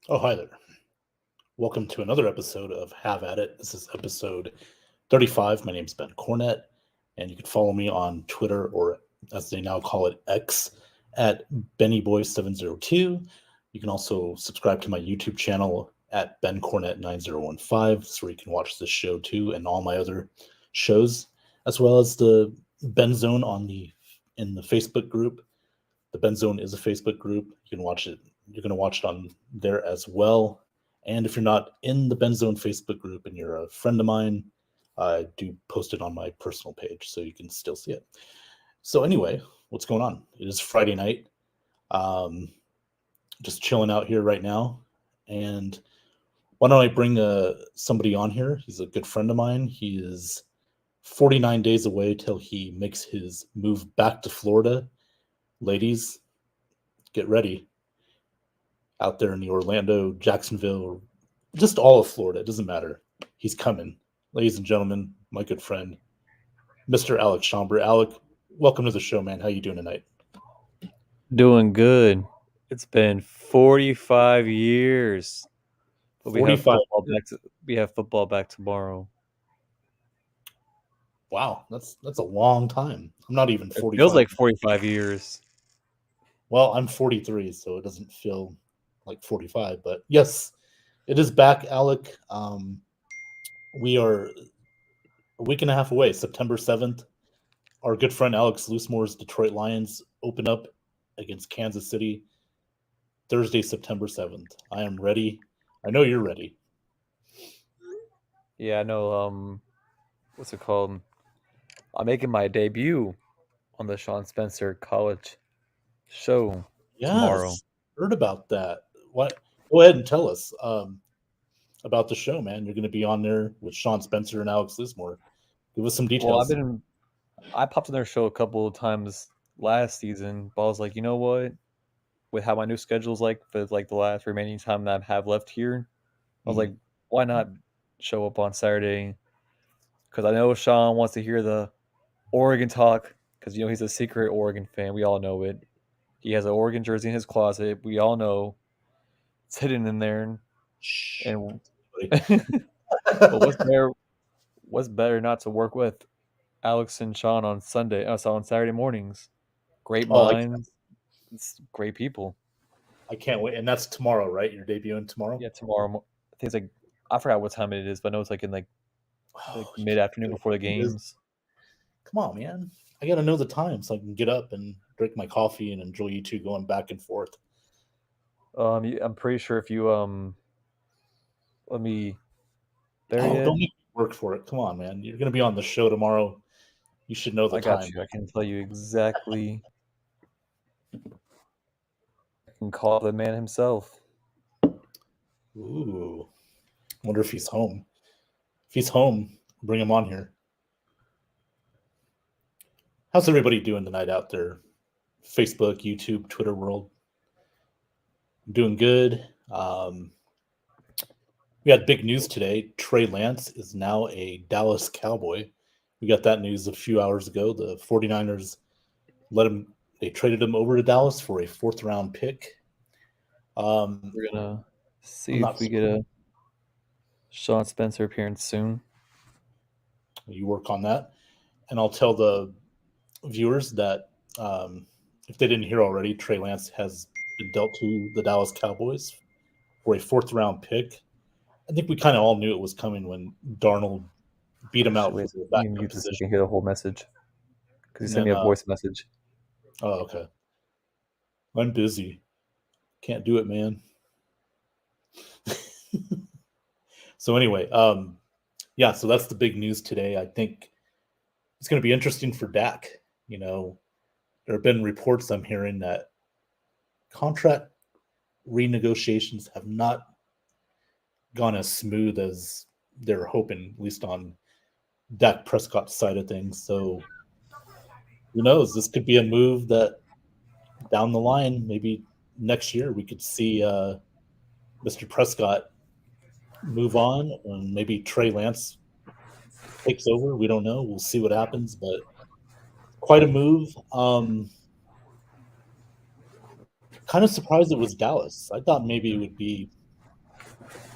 Oh, hi there. Welcome to another episode of Have At It. This is episode 35. My name's Ben Cornett, and you can follow me on Twitter, or as they now call it, X, at BennyBoy702. You can also subscribe to my YouTube channel at BenCornett9015, so you can watch this show too and all my other shows, as well as the Ben Zone in the Facebook group. The Ben Zone is a Facebook group. You can watch it. You're going to watch it on there as well. And if you're not in the Ben Zone Facebook group and you're a friend of mine, I do post it on my personal page so you can still see it. So anyway, what's going on? It is Friday night. Um, just chilling out here right now. And why don't I bring somebody on here? He's a good friend of mine. He is 49 days away till he makes his move back to Florida. Ladies, get ready out there in the Orlando, Jacksonville, just all of Florida. It doesn't matter. He's coming. Ladies and gentlemen, my good friend, Mr. Alec Schomber. Alec, welcome to the show, man. How you doing tonight? Doing good. It's been 45 years. But 45. we have football back tomorrow. Wow, that's a long time. I'm not even It feels 45. like 45 years. Well, I'm 43, so it doesn't feel like 45. But yes, it is back, Alec. We are a week and a half away, September 7th. Our good friend Alex Loosemore's Detroit Lions open up against Kansas City Thursday, September 7th. I am ready. I know you're ready. Yeah, I know what's it called? I'm making my debut on the Sean Spencer College show tomorrow. Yes, heard about that. What? Go ahead and tell us about the show, man. You're going to be on there with Sean Spencer and Alex Lismore. Give us some Well, details. I popped on their show a couple of times last season, but I was like, you know what? With how my new schedule's like for like the last remaining time that I have left here, I was like, Mhm. why not show up on Saturday? Because I know Sean wants to hear the Oregon talk because he's a secret Oregon fan. We all know it. He has an Oregon jersey in his closet. We all know it's hidden in there. Shh. And Buddy. but what's better not to work with Alex and Sean on on Saturday mornings. Great Oh, minds, it's great people. I can't wait. And that's tomorrow, right? You're debuting tomorrow? Yeah, tomorrow. I think it's like I forgot what time it is, but I know it's like in like Oh, you mid can't afternoon do it. before the It is. games. Come on, man. I got to know the time so I can get up and drink my coffee and enjoy you two going back and forth. I'm pretty sure if you let me there Oh, yet. don't make me work for it. Come on, man. You're going to be on the show tomorrow. You should know the I got time. you. I can tell you exactly. I can call the man himself. Ooh. Wonder if he's home. If he's home, bring him on here. How's everybody doing tonight out there? Facebook, YouTube, Twitter world. Doing good. We had big news today. Trey Lance is now a Dallas Cowboy. We got that news a few hours ago. The 49ers they traded him over to Dallas for a fourth round pick. Um, We're gonna I'm see if not we get a Sean Spencer appearance soon. you work on that. And I'll tell the viewers that if they didn't hear already, Trey Lance has been dealt to the Dallas Cowboys for a fourth round pick. I think we kind of all knew it was coming when Darnold beat him Actually, out for wait, the let me backup mute this so you position. can hear the whole message. Because he And sent then, me a voice message. oh, okay. I'm busy. Can't do it, man. So anyway, yeah, so that's the big news today. I think it's going to be interesting for Dak. You know, there have been reports I'm hearing that contract renegotiations have not gone as smooth as they're hoping, at least on Dak Prescott's side of things. So who knows? This could be a move that down the line, maybe next year, we could see Mr. Prescott move on, and maybe Trey Lance takes over. We don't know. We'll see what happens, but quite a move. Kind of surprised it was Dallas. I thought maybe it would be.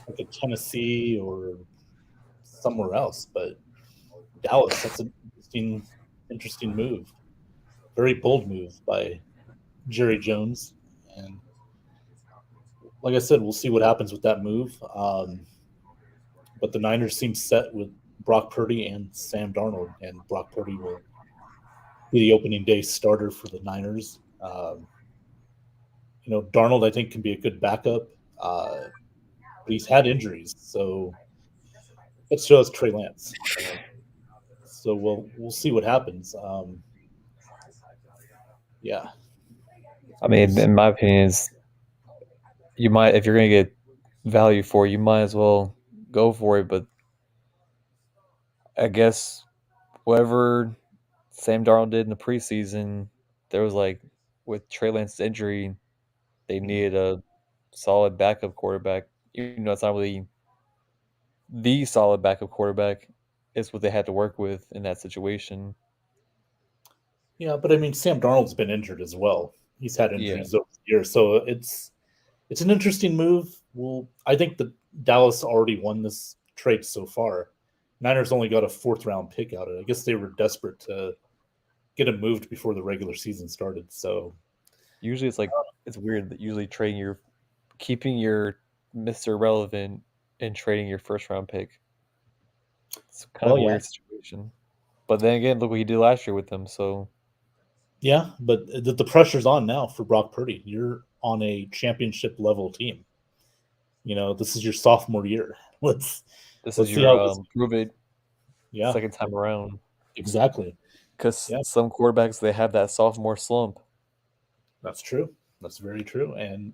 like a Tennessee or somewhere else. But Dallas, that's an interesting move. Very bold move by Jerry Jones. And like I said, we'll see what happens with that move. But the Niners seem set with Brock Purdy and Sam Darnold, and Brock Purdy will be the opening day starter for the Niners. Darnold, I think, can be a good backup, but he's had injuries, so it shows Trey Lance. So we'll see what happens. Yeah. I mean, in my opinion, is you might, if you're going to get value for it, you might as well go for it. But I guess whatever Sam Darnold did in the preseason, there was like with Trey Lance's injury, they needed a solid backup quarterback. Even though it's not really the solid backup quarterback, it's what they had to work with in that situation. Yeah, but I mean, Sam Darnold's been injured as well. He's had injuries over the years, so it's an interesting move. Well, I think that Dallas already won this trade so far. Niners only got a 4th round pick out of it. I guess they were desperate to get him moved before the regular season started. So usually it's like it's weird that usually keeping your Mr. Relevant and trading your 1st round pick. It's kind of a weird situation. But then again, look what he did last year with them. So yeah, but the pressure's on now for Brock Purdy. You're on a championship level team. This is your sophomore year. Let's see how prove it. Yeah, second time around. Exactly. Because some quarterbacks, they have that sophomore slump. That's true. That's very true. And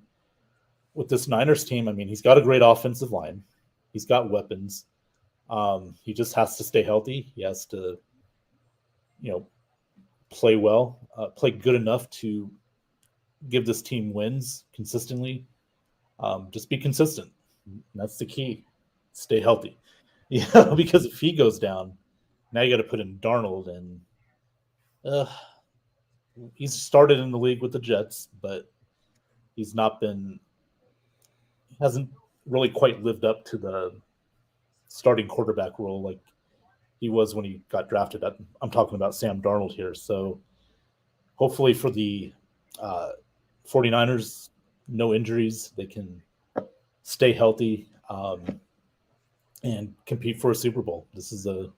with this Niners team, I mean, he's got a great offensive line. He's got weapons. He just has to stay healthy. He has to, play well, play good enough to give this team wins consistently. Just be consistent. That's the key. Stay healthy. Because if he goes down, now you got to put in Darnold, and he's started in the league with the Jets, but hasn't really quite lived up to the starting quarterback role like he was when he got drafted. I'm talking about Sam Darnold here. So hopefully for the 49ers, no injuries. They can stay healthy and compete for a Super Bowl. This is a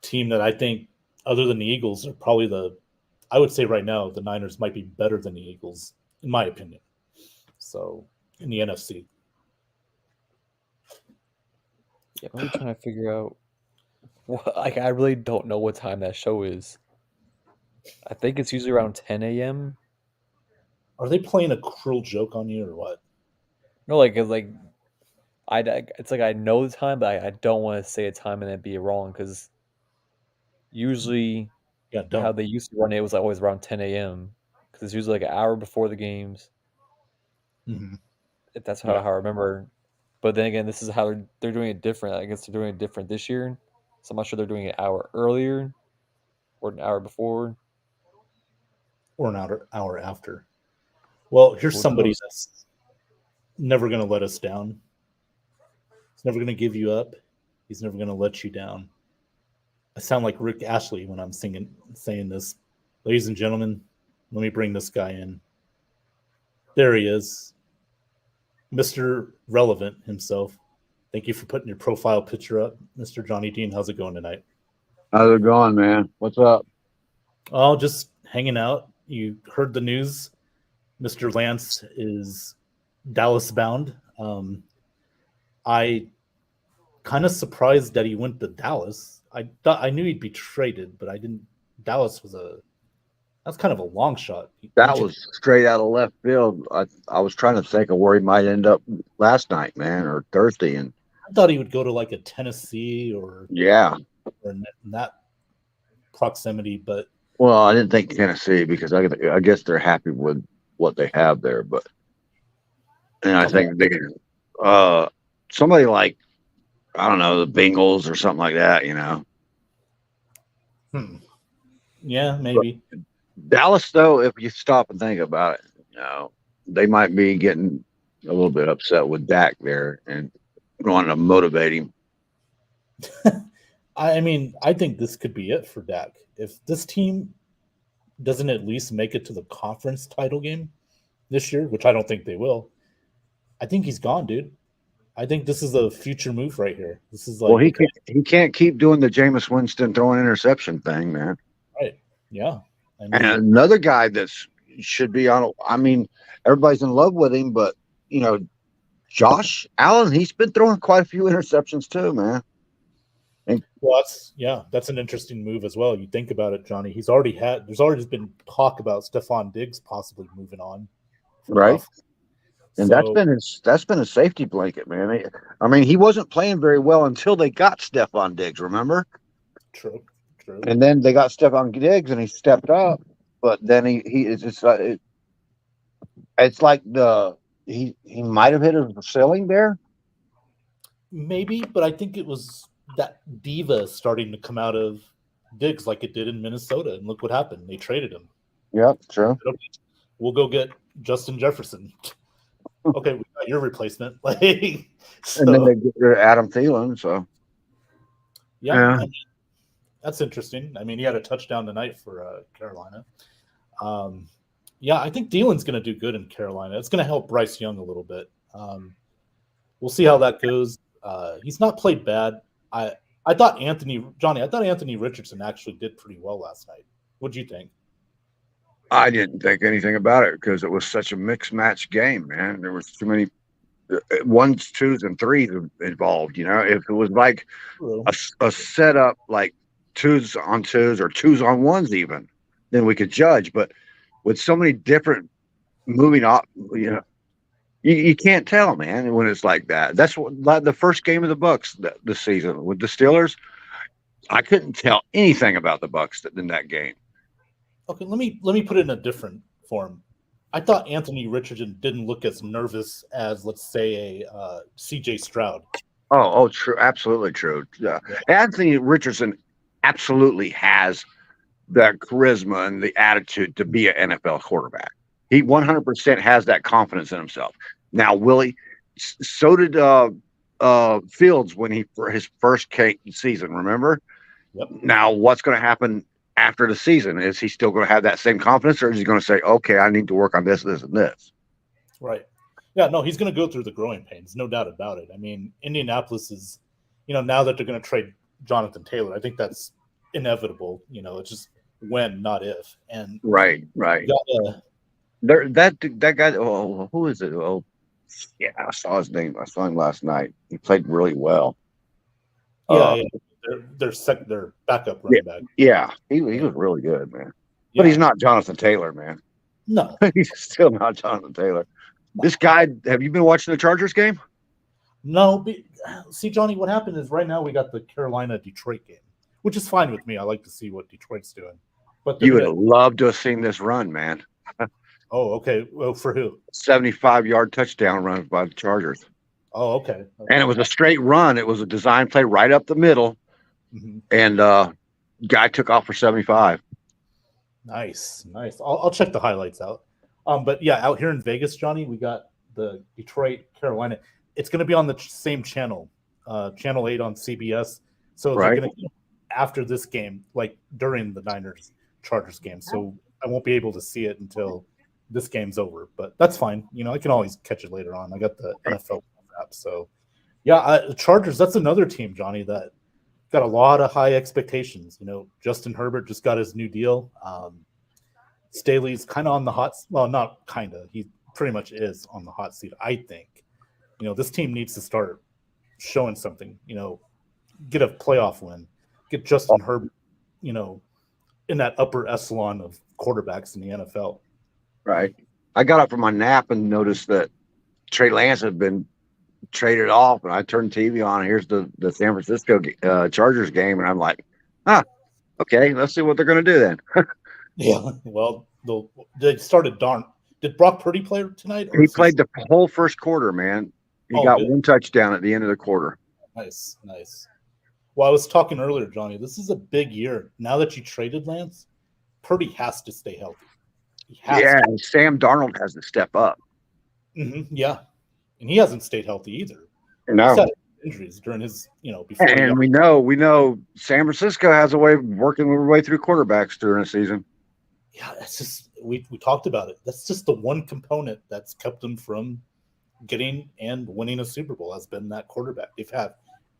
team that I think, other than the Eagles, are probably I would say right now, the Niners might be better than the Eagles, in my opinion. So, in the NFC. Yeah, I'm trying to figure out. I really don't know what time that show is. I think it's usually around 10 a.m. Are they playing a cruel joke on you or what? No, it's like I know the time, but I don't want to say a time and then be wrong, because usually how they used to run it was always around 10 a.m. because it's usually like an hour before the games. Mm-hmm. If that's how I remember. But then again, this is how they're doing it different. I guess they're doing it different this year. So I'm not sure they're doing it an hour earlier or an hour before. Or an hour after. Well, here's somebody that's never going to let us down. He's never going to give you up. He's never going to let you down. I sound like Rick Ashley when I'm saying this. Ladies and gentlemen, let me bring this guy in. There he is. Mr. Relevant himself. Thank you for putting your profile picture up. Mr. Johnny Dean, how's it going tonight? How's it going, man? What's up? Oh, just hanging out. You heard the news. Mr. Lance is Dallas bound. I kind of surprised that he went to Dallas. I knew he'd be traded, but I didn't. Dallas that's kind of a long shot. That was straight out of left field. I was trying to think of where he might end up last night, man, or Thursday, and I thought he would go to like a Tennessee or in that proximity. But well, I didn't think Tennessee because I guess they're happy with what they have there. But and I think they can somebody like, I don't know, the Bengals or something like that, Yeah, maybe. But Dallas, though, if you stop and think about it, they might be getting a little bit upset with Dak there, and wanting to motivate him. I mean, I think this could be it for Dak. If this team doesn't at least make it to the conference title game this year, which I don't think they will, I think he's gone, dude. I think this is a future move right here. This is like, Well, he can't keep doing the Jameis Winston throwing interception thing, man. right. Yeah. I mean, And another guy that should be on. I mean, everybody's in love with him, but you know, Josh Allen, he's been throwing quite a few interceptions too, man. well, that's an interesting move as well. You think about it, Johnny. There's already been talk about Stephon Diggs possibly moving on. Right. And So, that's been his safety blanket, man. I mean, he wasn't playing very well until they got Stephon Diggs, remember? true. And then they got Stephon Diggs, and he stepped up. But then it's like he might have hit a ceiling there. Maybe, but I think it was that diva starting to come out of Diggs like it did in Minnesota. And look what happened. They traded him. Yep, true. We'll go get Justin Jefferson. Okay, we got your replacement. Like, so, And then they get rid of Adam Thielen. So yeah. I mean, that's interesting. I mean, he had a touchdown tonight for Carolina. Yeah, I think Thielen's going to do good in Carolina. It's going to help Bryce Young a little bit. We'll see how that goes. He's not played bad. I thought Anthony Richardson actually did pretty well last night. What'd you think? I didn't think anything about it because it was such a mixed match game, man. There was too many ones, twos, and threes involved. You know, if it was like a setup like twos on twos or twos on ones, even then we could judge. But with so many different moving up, you know, you can't tell, man, when it's like that. That's what like the first game of the Bucks this season with the Steelers. I couldn't tell anything about the Bucks in that game. Okay, let me put it in a different form. I thought Anthony Richardson didn't look as nervous as, let's say, a C.J. Stroud. Oh, true, absolutely true. Yeah. Anthony Richardson absolutely has the charisma and the attitude to be an NFL quarterback. He 100% has that confidence in himself. Now, Willie, so did Fields when for his first season. Remember? Yep. Now, what's going to happen after the season? Is he still going to have that same confidence, or is he going to say, "Okay, I need to work on this, this, and this"? Right. Yeah. No, he's going to go through the growing pains, no doubt about it. I mean, Indianapolis is, now that they're going to trade Jonathan Taylor, I think that's inevitable. It's just when, not if. And right. That guy. Oh, who is it? Oh, yeah, I saw his name. I saw him last night. He played really well. Yeah. Their backup running back. Yeah, he was really good, man. Yeah. But he's not Jonathan Taylor, man. No, he's still not Jonathan Taylor. This guy. Have you been watching the Chargers game? No. See, Johnny, what happened is right now we got the Carolina-Detroit game, which is fine with me. I like to see what Detroit's doing. But you would have loved to have seen this run, man. Oh, okay. Well, for who? 75-yard touchdown run by the Chargers. Oh, okay. And it was a straight run. It was a design play right up the middle. Mm-hmm. And guy took off for 75. Nice. I'll check the highlights out. But yeah, out here in Vegas, Johnny, we got the Detroit Carolina. It's going to be on the same channel, Channel 8 on CBS. So they're going to after this game, like during the Niners Chargers game. So I won't be able to see it until this game's over. But that's fine. I can always catch it later on. I got the NFL app. So yeah, the Chargers. That's another team, Johnny, that got a lot of high expectations. Justin Herbert just got his new deal. Staley's kind of on the hot. Well, not kind of. He pretty much is on the hot seat. I think. This team needs to start showing something. Get a playoff win. Get Justin Herbert. In that upper echelon of quarterbacks in the NFL. Right. I got up from my nap and noticed that Trey Lance had been traded off, and I turned TV on. Here's the San Francisco Chargers game, and I'm like, okay, let's see what they're going to do then. Yeah, well, they started Darn. Did Brock Purdy play tonight? He played the whole first quarter, man. He got one touchdown at the end of the quarter. Nice. Well, I was talking earlier, Johnny. This is a big year. Now that you traded Lance, Purdy has to stay healthy. And Sam Darnold has to step up. Mm-hmm, yeah. And he hasn't stayed healthy either. No. injuries during his, before. And we know San Francisco has a way of working their way through quarterbacks during a season. Yeah, that's just we talked about it. That's just the one component that's kept them from getting and winning a Super Bowl has been that quarterback. They've had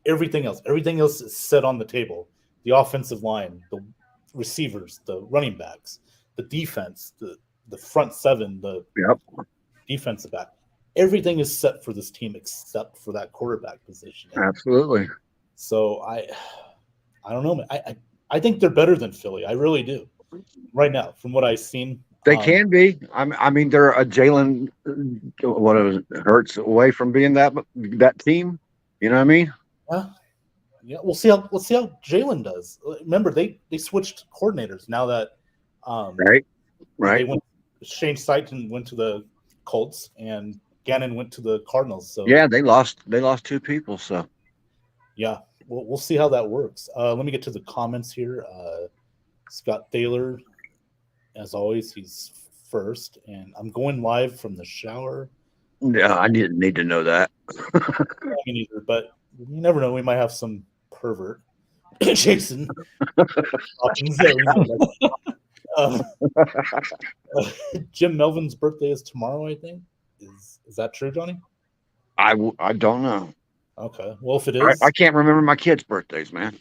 everything else. Everything else is set on the table. The offensive line, the receivers, the running backs, the defense, the front seven, the defensive back. Everything is set for this team except for that quarterback position. Absolutely. So I don't know, man. I think they're better than Philly. I really do. Right now, from what I've seen, they can be. I mean, they're a Jalen Hurts away from being that team. You know what I mean? Yeah. We'll see how Jalen does. Remember, they switched coordinators now that right. They Shane Steichen went to the Colts and Gannon went to the Cardinals. So yeah, they lost 2 people. So yeah, we'll see how that works. Let me get to the comments here. Scott Thaler, as always, he's first, and I'm going live from the shower. Yeah, I didn't need to know that. Me neither, but you never know. We might have some pervert, Jason. Jim Melvin's birthday is tomorrow, I think. Is that true, Johnny? I don't know. Okay. Well, if it is, I can't remember my kids' birthdays, man.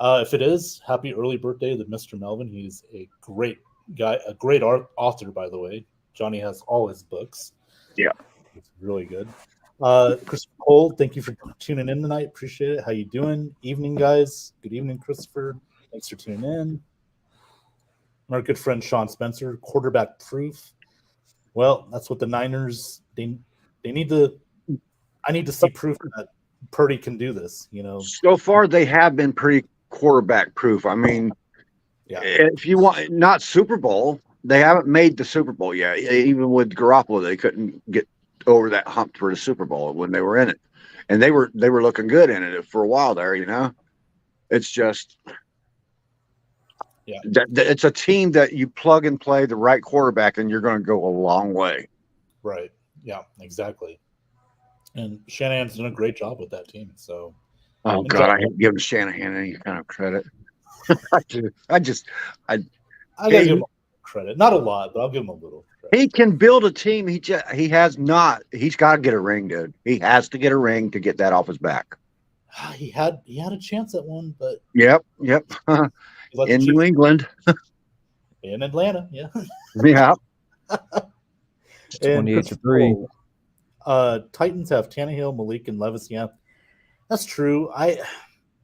If it is, happy early birthday to Mr. Melvin. He's a great guy, a great author, by the way. Johnny has all his books. Yeah. It's really good. Christopher Cole, thank you for tuning in tonight. Appreciate it. How you doing? Evening, guys. Good evening, Christopher. Thanks for tuning in. Our good friend Sean Spencer, quarterback proof. Well, that's what the Niners they need to. I need to see proof that Purdy can do this. So far they have been pretty quarterback proof. I mean, if you want not Super Bowl, they haven't made the Super Bowl yet. Even with Garoppolo, they couldn't get over that hump for the Super Bowl when they were in it, and they were looking good in it for a while there. It's just. Yeah, it's a team that you plug and play the right quarterback, and you're going to go a long way. Right. Yeah. Exactly. And Shanahan's done a great job with that team. So, oh God, I haven't given Shanahan any kind of credit. I do. I gotta give him credit. Not a lot, but I'll give him a little credit. He can build a team. He has not. He's got to get a ring, dude. He has to get a ring to get that off his back. He had a chance at one, but yep. In New England. In Atlanta, yeah. Yeah. 28-3. Titans have Tannehill, Malik, and Levis. Yeah, that's true.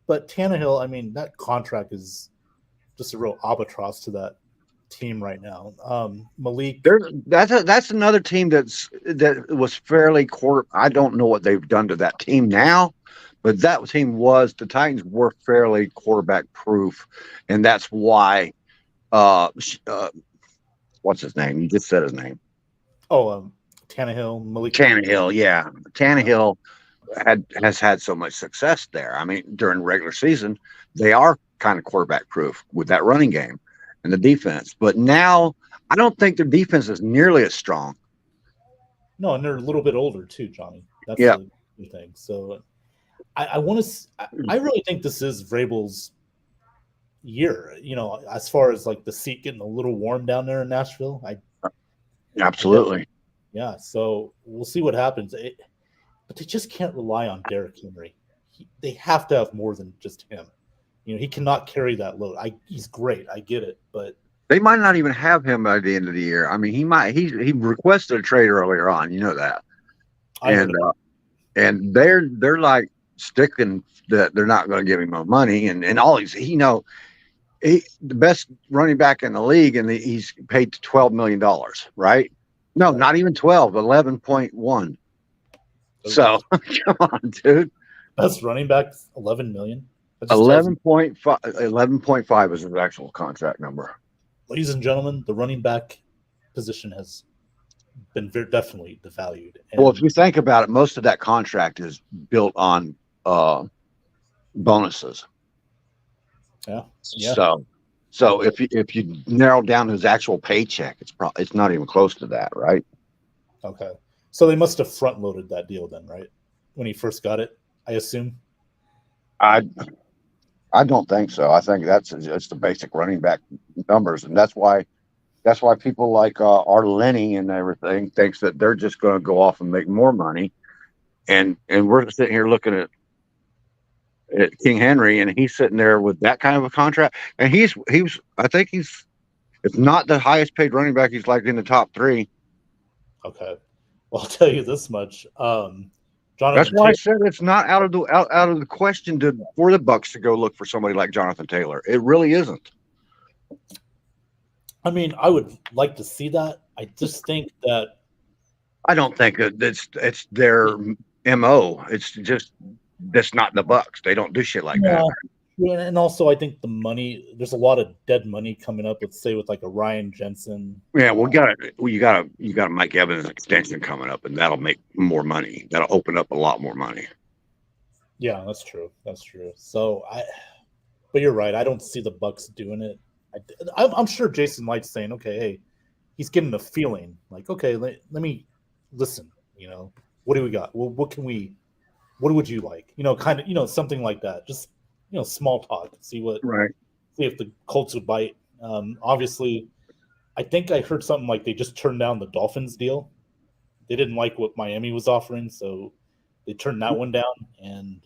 But Tannehill, I mean, that contract is just a real albatross to that team right now. Malik, that's another team that was fairly I don't know what they've done to that team now, but that team the Titans were fairly quarterback proof, and that's why. What's his name? You just said his name. Oh, Tannehill, Malik. Tannehill, yeah. Tannehill has had so much success there. I mean, during regular season, they are kind of quarterback proof with that running game and the defense. But now, I don't think their defense is nearly as strong. No, and they're a little bit older too, Johnny. That's the thing. So, I really think this is Vrabel's year. As far as like the seat getting a little warm down there in Nashville. Absolutely. Yeah, so we'll see what happens. But they just can't rely on Derrick Henry. They have to have more than just him. He cannot carry that load. He's great. I get it, but they might not even have him by the end of the year. I mean, he might. He requested a trade earlier on. You know that, and they're like sticking that they're not going to give him no money and all these. The best running back in the league, and he's paid $12 million, right? No, not even 12, 11.1. So, come on, dude. Best running back, 11 million. 11.5 is his actual contract number. Ladies and gentlemen, the running back position has been definitely devalued. Well, if you think about it, most of that contract is built on bonuses. Yeah. So if you narrow down his actual paycheck, it's not even close to that, right? Okay. So they must have front loaded that deal then, right? when he first got it, I assume. I don't think so. I think that's just the basic running back numbers, and that's why people like our Lenny and everything thinks that they're just going to go off and make more money, and we're sitting here looking at King Henry, and he's sitting there with that kind of a contract, and he's I think he's, if not the highest paid running back, he's like in the top 3. Okay, well, I'll tell you this much. Jonathan That's why I Taylor, said it's not out of the question for the Bucks to go look for somebody like Jonathan Taylor. It really isn't. I mean, I would like to see that. I just think that I don't think that it's their MO. It's just that's not the Bucks. They don't do shit like that. Yeah, and also I think the money. There's a lot of dead money coming up. Let's say with like a Ryan Jensen. Yeah, you got a Mike Evans extension coming up, and that'll make more money. That'll open up a lot more money. Yeah, that's true. That's true. So but you're right. I don't see the Bucks doing it. I'm sure Jason Light's saying, okay, hey, he's getting a feeling like, okay, let me listen. You know, what do we got? Well, what would you like? You know, kind of, something like that. Just, small talk. See if the Colts would bite. Obviously, I think I heard something like they just turned down the Dolphins deal. They didn't like what Miami was offering, so they turned that one down. And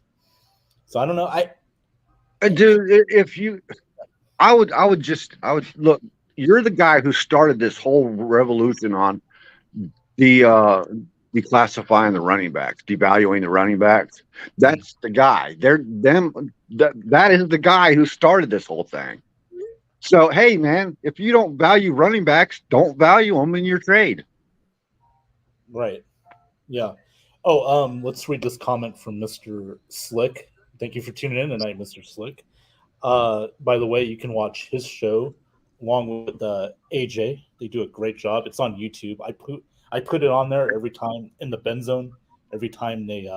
so I don't know. I would look. You're the guy who started this whole revolution on declassifying the running backs, devaluing the running backs. That's the guy. That is the guy who started this whole thing. So hey, man, if you don't value running backs, don't value them in your trade. Right. Yeah. Oh, let's read this comment from Mr. Slick. Thank you for tuning in tonight, Mr. Slick. By the way, you can watch his show along with AJ. They do a great job. It's on YouTube. I put it on there every time in the Ben Zone, every time they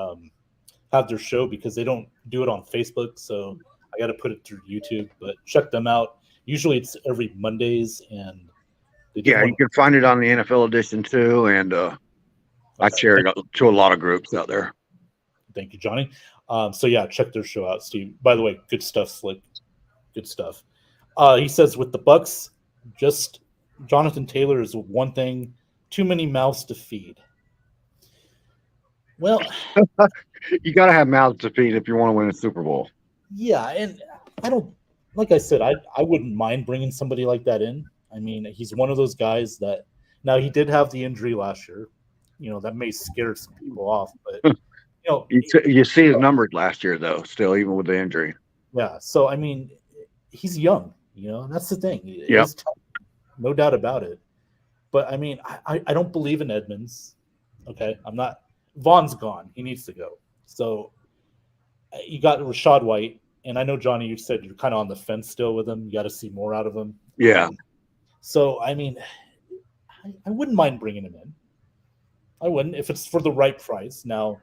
have their show, because they don't do it on Facebook. So I got to put it through YouTube. But check them out. Usually it's every Mondays, and you can find it on the NFL edition too. And I share it to a lot of groups out there. Thank you, Johnny. So yeah, check their show out, Steve. By the way, good stuff, Slick. Good stuff. He says with the Bucks, just Jonathan Taylor is one thing, too many mouths to feed. Well, you got to have mouths to feed if you want to win a Super Bowl. Yeah, and I don't, like I said, I wouldn't mind bringing somebody like that in. I mean, he's one of those guys that, now he did have the injury last year. That may scare some people off, but you see his numbers last year though, still, even with the injury. Yeah, so I mean, he's young. That's the thing. Yeah, no doubt about it. But I mean, I don't believe in Edmonds. Okay, I'm not. Vaughn's gone. He needs to go. So you got Rachaad White, and I know, Johnny, you said you're kind of on the fence still with him. You got to see more out of him. Yeah. So I mean, I wouldn't mind bringing him in. I wouldn't, if it's for the right price. Now,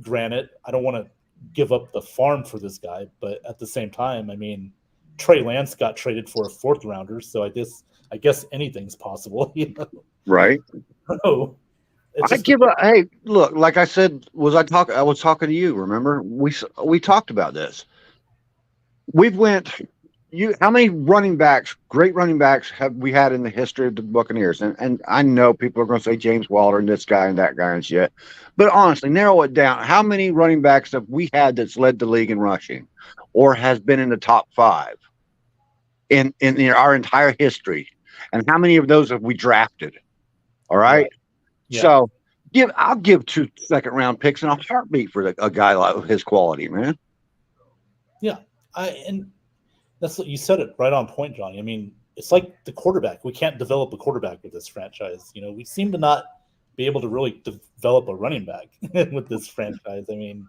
granted, I don't want to give up the farm for this guy, but at the same time, I mean, Trey Lance got traded for a 4th rounder, so I guess anything's possible. Right. So, hey, look, like I said, I was talking to you, remember? We talked about this. How many great running backs have we had in the history of the Buccaneers? And I know people are going to say James Wilder and this guy and that guy and shit. But honestly, narrow it down. How many running backs have we had that's led the league in rushing or has been in the top 5 in our entire history? And how many of those have we drafted? All right. Yeah. So I'll give 2 second-round picks in a heartbeat for a guy like his quality, man. Yeah. And that's what you said, it right on point, Johnny. I mean, it's like the quarterback. We can't develop a quarterback with this franchise. We seem to not be able to really develop a running back with this franchise. I mean,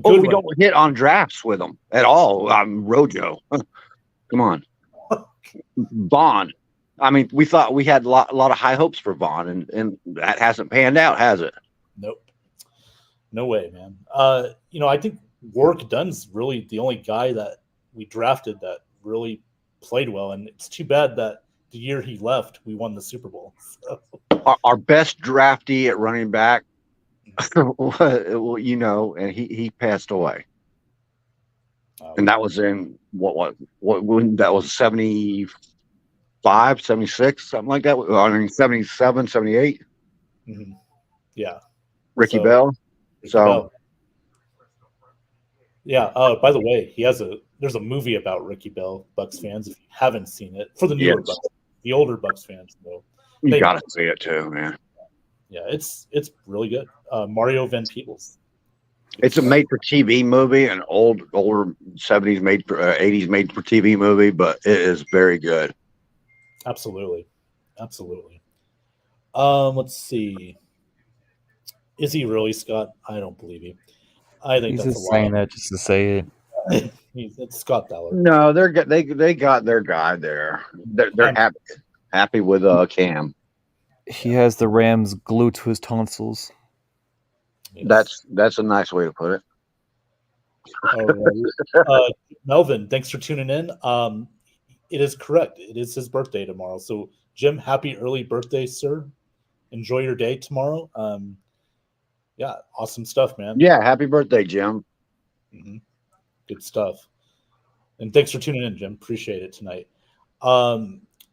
we don't hit on drafts with them at all. Rojo, come on, Vaughn. I mean, we thought we had a lot of high hopes for Vaughn, and that hasn't panned out, has it? Nope. No way, man. I think Warwick Dunn's really the only guy that we drafted that really played well, and it's too bad that the year he left, we won the Super Bowl. So. Our best draftee at running back Well, and he passed away, and that was in what when that was 75, 76, something like that. I mean 77, 78. Mhm. Yeah. Ricky So, Bell. Ricky So Bell. Yeah. By the way, there's a movie about Ricky Bell, Bucks fans. If you haven't seen it, for the newer yes, Bucks, the older Bucks fans though, you they know. gotta see it too, man. Yeah, it's really good. Mario Van Peebles. It's a made-for-TV movie, an older 70s made for 80s made-for-TV movie, but it is very good. Absolutely. Let's see. Is he really, Scott? I don't believe you. I think He's that's a just saying lie. that just to say it. It's Scott Ballard. No, they got their guy there. They're happy with Cam. He has the Rams glued to his tonsils. Yes. That's a nice way to put it. All right. Melvin, thanks for tuning in. It is correct. It is his birthday tomorrow. So, Jim, happy early birthday, sir. Enjoy your day tomorrow. Yeah, awesome stuff, man. Yeah, happy birthday, Jim. Mm-hmm. Good stuff. And thanks for tuning in, Jim. Appreciate it tonight.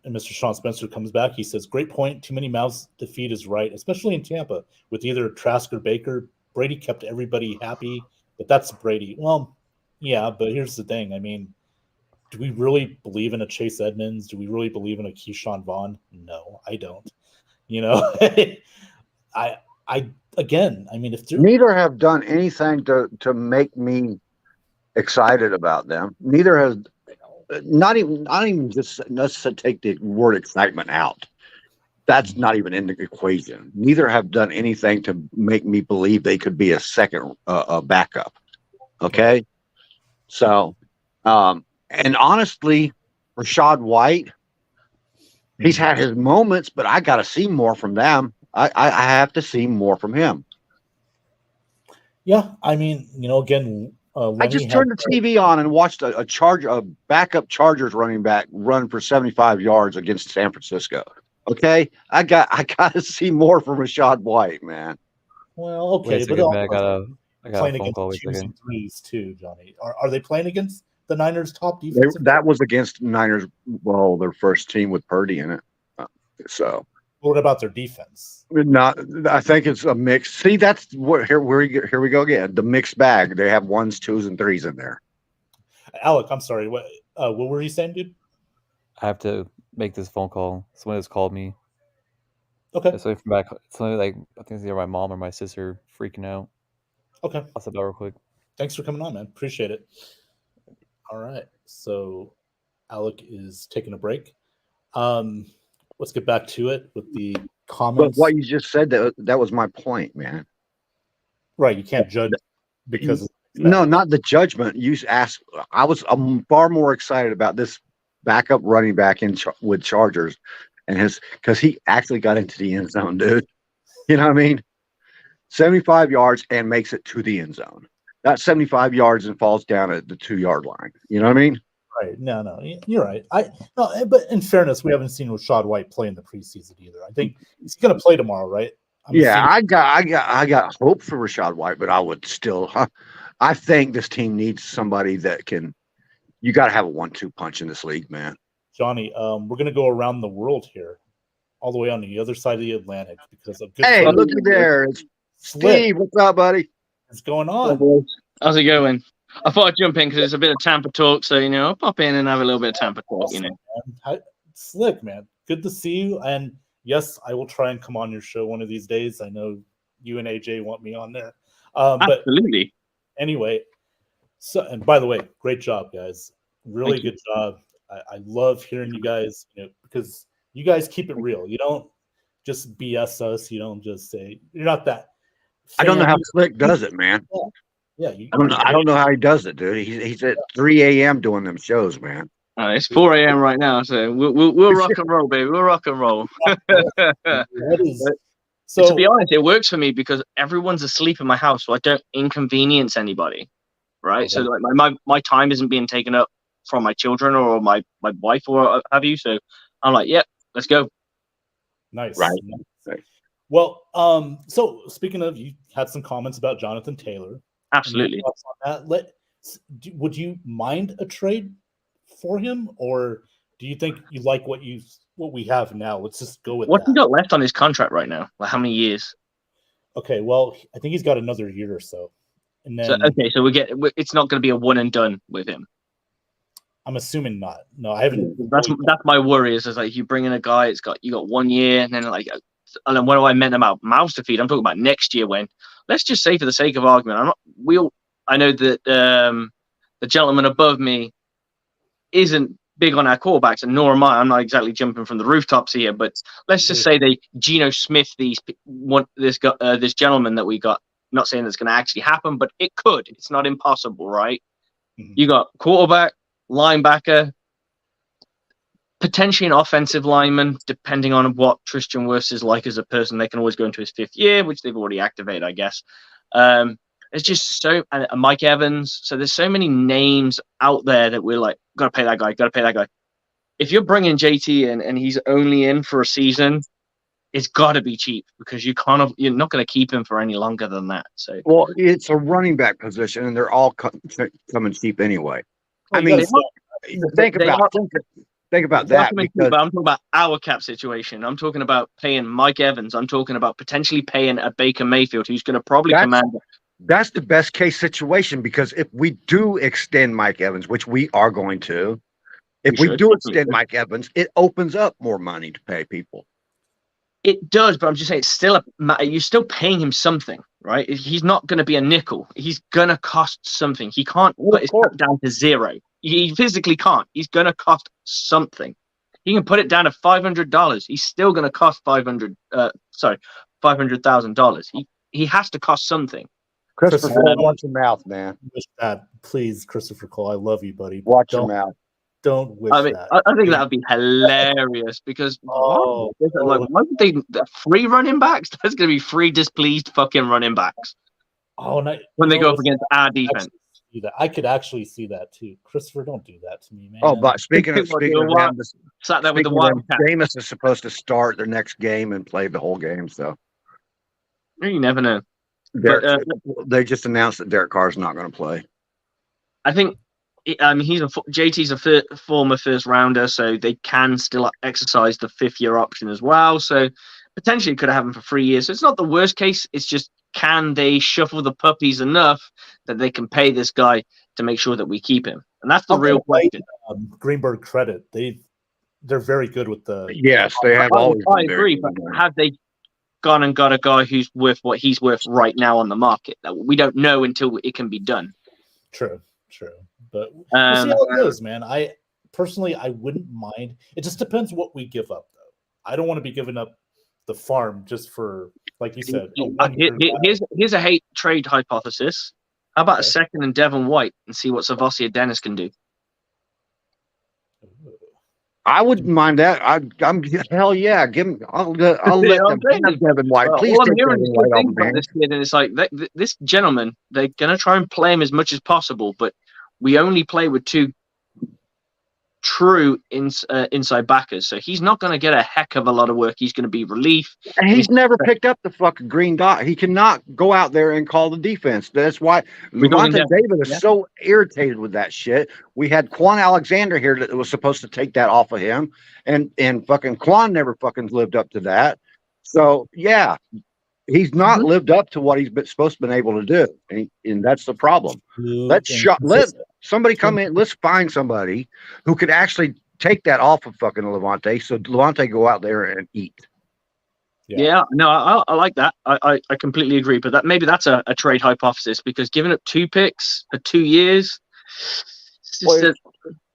And Mr. Sean Spencer comes back. He says, great point. Too many mouths to feed is right, especially in Tampa. With either Trask or Baker, Brady kept everybody happy, but that's Brady. Well, yeah, but here's the thing. I mean, do we really believe in a Chase Edmonds? Do we really believe in a Keyshawn Vaughn? No, I don't. I mean, if neither have done anything to make me excited about them. Neither has not even just let's take the word excitement out. That's not even in the equation. Neither have done anything to make me believe they could be a second backup. Okay, so and honestly, Rachaad White, he's had his moments, but I got to see more from them. I have to see more from him. Yeah, I mean, again, I just turned the TV on and watched a backup Chargers running back run for 75 yards against San Francisco. Okay, I got to see more from Rachaad White, man. Well, okay, but I got playing a phone against call. twos and threes too, Johnny. Are they playing against the Niners' top defense? That was against Niners. Well, their first team with Purdy in it. So. What about their defense? I think it's a mix. See, that's what here we go again. The mixed bag. They have 1s, 2s, and 3s in there. Alec, I'm sorry. What were you saying, dude? I have to make this phone call. Someone has called me. Okay. It's only from back. It's only like I think it's either my mom or my sister freaking out. Okay. I'll step out real quick. Thanks for coming on, man. Appreciate it. All right. So Alec is taking a break. Let's get back to it with the comments. But what you just said, that was my point, man. Right. You can't judge because no, not the judgment. You asked. I'm far more excited about this backup running back with Chargers and because he actually got into the end zone, dude. You know what I mean? 75 yards and makes it to the end zone. Not 75 yards and falls down at the 2-yard line. You know what I mean? Right. No, you're right. But in fairness, we haven't seen Rachaad White play in the preseason either. I think he's going to play tomorrow, right? I got hope for Rachaad White, but I would still. I think this team needs somebody that can. You got to have a 1-2 punch in this league, man. Johnny, we're going to go around the world here, all the way on the other side of the Atlantic because of good. Hey, look at there, it's Steve. What's up, buddy? What's going on? How's it going? I thought I'd jump in because it's a bit of Tampa talk, so I'll pop in and have a little bit of Tampa talk. Awesome, Slick, man. Good to see you. And yes, I will try and come on your show one of these days. I know you and AJ want me on there. Absolutely. But anyway, and by the way, great job, guys. Really good job. I love hearing you guys, because you guys keep it real. You don't just BS us. You don't just say you're not that. I don't know how Slick does it, man. Yeah, I don't know how he does it, dude. He's at 3 a.m. doing them shows, man. It's 4 a.m. right now, so we'll rock and roll, baby. We'll rock and roll. So to be honest, it works for me because everyone's asleep in my house, so I don't inconvenience anybody, right? Okay. So like my time isn't being taken up from my children or my wife or have you. So I'm like, let's go. Nice. Right. Well, so speaking of, you had some comments about Jonathan Taylor. Absolutely. Any thoughts on that? Would you mind a trade for him, or do you think you like what we have now? Let's just go with What's that. he got left on his contract right now? Like how many years? Okay, well, I think he's got another year or so, and then So it's not going to be a one and done with him. I'm assuming not. No, I haven't. That's my worry. Is like you bring in a guy, you got 1 year, and then like, and then what do I meant about mouths to feed? I'm talking about next year. When let's just say, for the sake of argument, I know that the gentleman above me isn't big on our quarterbacks, and nor am I. I'm not exactly jumping from the rooftops here, but let's just say they Geno Smith this gentleman that we got. Not saying that's going to actually happen, but it could. It's not impossible, right? Mhm. You got quarterback, linebacker, potentially an offensive lineman, depending on what Tristan Wirfs is like as a person. They can always go into his 5th year, which they've already activated, I guess. It's just and Mike Evans. So there's so many names out there that we're like, got to pay that guy. If you're bringing JT in and he's only in for a season, it's got to be cheap, because you're not going to keep him for any longer than that. So, well, it's a running back position, and they're all coming cheap anyway. Well, I mean, think they about that. but Because I'm talking about our cap situation. I'm talking about paying Mike Evans. I'm talking about potentially paying a Baker Mayfield, who's going to probably command. that's the best case situation, because if we do extend Mike Evans, which we are going to, extend Mike Evans, it opens up more money to pay people. It does, but I'm just saying, you're still paying him something, right? He's not going to be a nickel. He's going to cost something. He can't put his cap down to zero. He physically can't. He's going to cost something. He can put it down to $500. He's still going to cost $500,000. He has to cost something. Christopher, watch your mouth, man. Wish that, please, Christopher Cole. I love you, buddy. Watch your mouth. Don't wish that. I think that would be hilarious, because why would they 3 running backs? That's going to be 3 displeased fucking running backs. Oh, no, when they go up against our defense. I could actually see that too. Christopher, don't do that to me, man. Oh, but speaking of them, sat there with the Wildcat. Jameis is supposed to start their next game and play the whole game, so you never know. They just announced that Derek Carr's not going to play. I think. JT's a former first rounder, so they can still exercise the 5th-year option as well. So potentially it could happen for 3 years. So it's not the worst case. It's just, can they shuffle the puppies enough that they can pay this guy to make sure that we keep him? And that's the real question. Greenberg credit. They're very good with the. Yes, they have always. I agree, but have they gone and got a guy who's worth what he's worth right now on the market? We don't know until it can be done. True. But we'll see how it goes, man. I personally, I wouldn't mind. It just depends what we give up, though. I don't want to be giving up the farm just for, like you said. Here's a hate trade hypothesis. How about a second and Devin White and see what Savosia Dennis can do? I wouldn't mind that. I'm hell yeah. Give him. I'll let them have Devin White. Please take Devin White off, man. This kid, and it's like this gentleman. They're gonna try and play him as much as possible, but we only play with 2 true inside backers, so he's not going to get a heck of a lot of work. He's going to be relief. And he's never picked up the fucking green dot. He cannot go out there and call the defense. That's why Lavonte David is so irritated with that shit. We had Quan Alexander here that was supposed to take that off of him, and fucking Quan never fucking lived up to that. So yeah. He's not lived up to what he's supposed to been able to do, and that's the problem. Let somebody come in. Let's find somebody who could actually take that off of fucking Lavonte, so Lavonte go out there and eat. Yeah, no, I like that. I completely agree. But maybe that's a trade hypothesis, because giving up 2 picks for 2 years,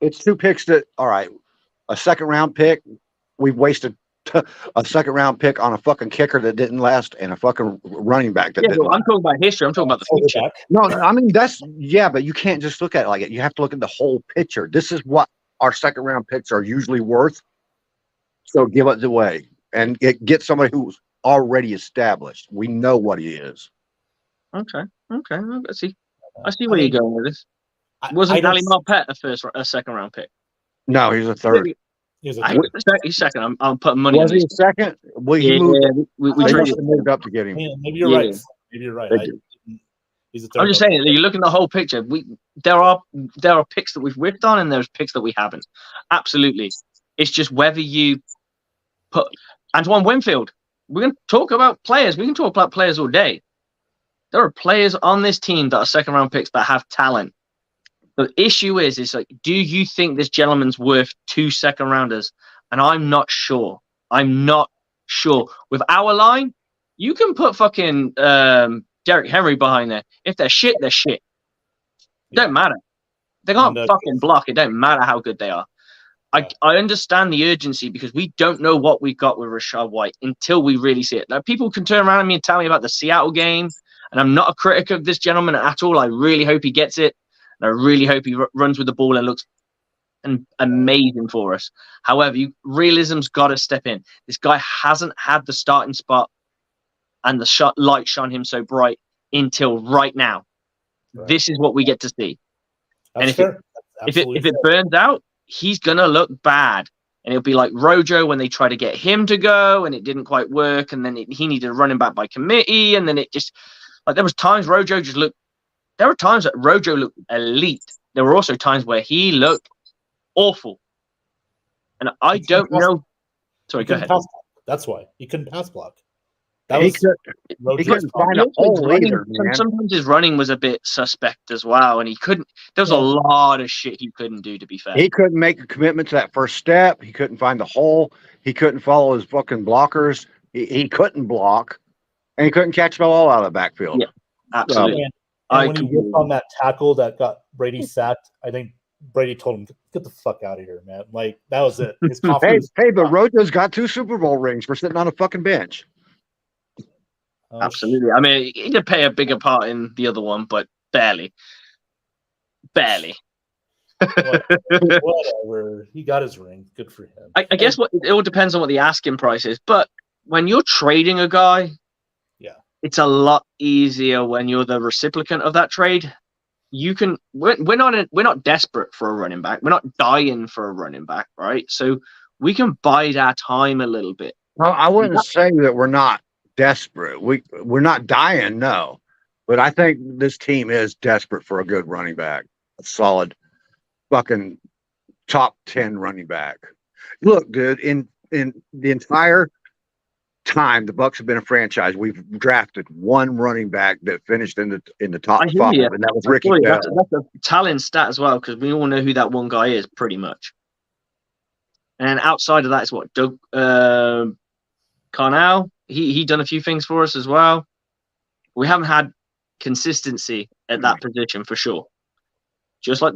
it's 2 picks that, all right, a second round pick. We've wasted a second round pick on a fucking kicker that didn't last, and a fucking running back that didn't last. I'm talking about history. I'm talking about the future. No, I mean, but you can't just look at it like it. You have to look at the whole picture. This is what our second round picks are usually worth. So give it away and get somebody who's already established. We know what he is. Okay. I see where you're going with this. Wasn't Ali Marpet a second round pick? No, he's a third. He's second. I'll put money. Was he a second? Well, he Yeah, moved. we They traded. must have moved up to get him. Maybe you're Yeah. right. Maybe you're right. They I do. didn't- he's a I'm third just round. saying, you look at the whole picture. There are picks that we've whiffed on, and there's picks that we haven't. Absolutely, it's just whether you put Antoine Winfield. We're going to talk about players. We can talk about players all day. There are players on this team that are second round picks that have talent. The issue is like, do you think this gentleman's worth 2 second rounders? And I'm not sure. I'm not sure. With our line, you can put fucking Derrick Henry behind there. If they're shit, they're shit. It don't matter. They can't And, fucking block. It don't matter how good they are. Yeah. I understand the urgency because we don't know what we've got with Rachaad White until we really see it. Now, people can turn around at me and tell me about the Seattle game, and I'm not a critic of this gentleman at all. I really hope he gets it, and I really hope he runs with the ball and looks amazing for us. However, realism's got to step in. This guy hasn't had the starting spot and the light shone him so bright until right now. Right. This is what we get to see. That's and if fair. If it burns out, he's gonna look bad, and it'll be like Rojo when they tried to get him to go and it didn't quite work, and then he needed a running back by committee, and then it just like there was times Rojo just looked. There were times that Rojo looked elite. There were also times where he looked awful, and I don't know. Sorry, He go couldn't ahead. pass block. That's why he couldn't pass block. That He was Rojo's couldn't problem. find a hole Running- either, man. Sometimes his running was a bit suspect as well, and he couldn't. There was a Yeah. lot of shit he couldn't do. To be fair, He couldn't make a commitment to that first step. He couldn't find the hole. He couldn't follow his fucking blockers. He couldn't block, and he couldn't catch the ball out of the backfield. Yeah. absolutely. And I when he completely- whipped on that tackle that got Brady sacked, I think Brady told him, "Get the fuck out of here, man!" Like that was it. His Hey, confidence. but Rojo's got 2 Super Bowl rings for sitting on a fucking bench. Oh, Absolutely. I mean, he did play a bigger part in the other one, but barely. Barely. Whatever. He got his ring. Good for him. I guess it all depends on what the asking price is. But when you're trading a guy, Yeah. it's a lot easier when you're the recipient of that trade. We're not desperate for a running back. We're not dying for a running back, right? So we can bide our time a little bit. No, I wouldn't say that we're not desperate. We're not dying, no. But I think this team is desperate for a good running back, a solid fucking top 10 running back. Look, dude, in the entire time the Bucs have been a franchise, we've drafted one running back that finished in the top I hear 5, you. and that was Ricky Boy, Bell. that's a talent stat as well, because we all know who that one guy is, pretty much. And outside of that, it's what Doug Carnell. He done a few things for us as well. We haven't had consistency at that position for sure. Just like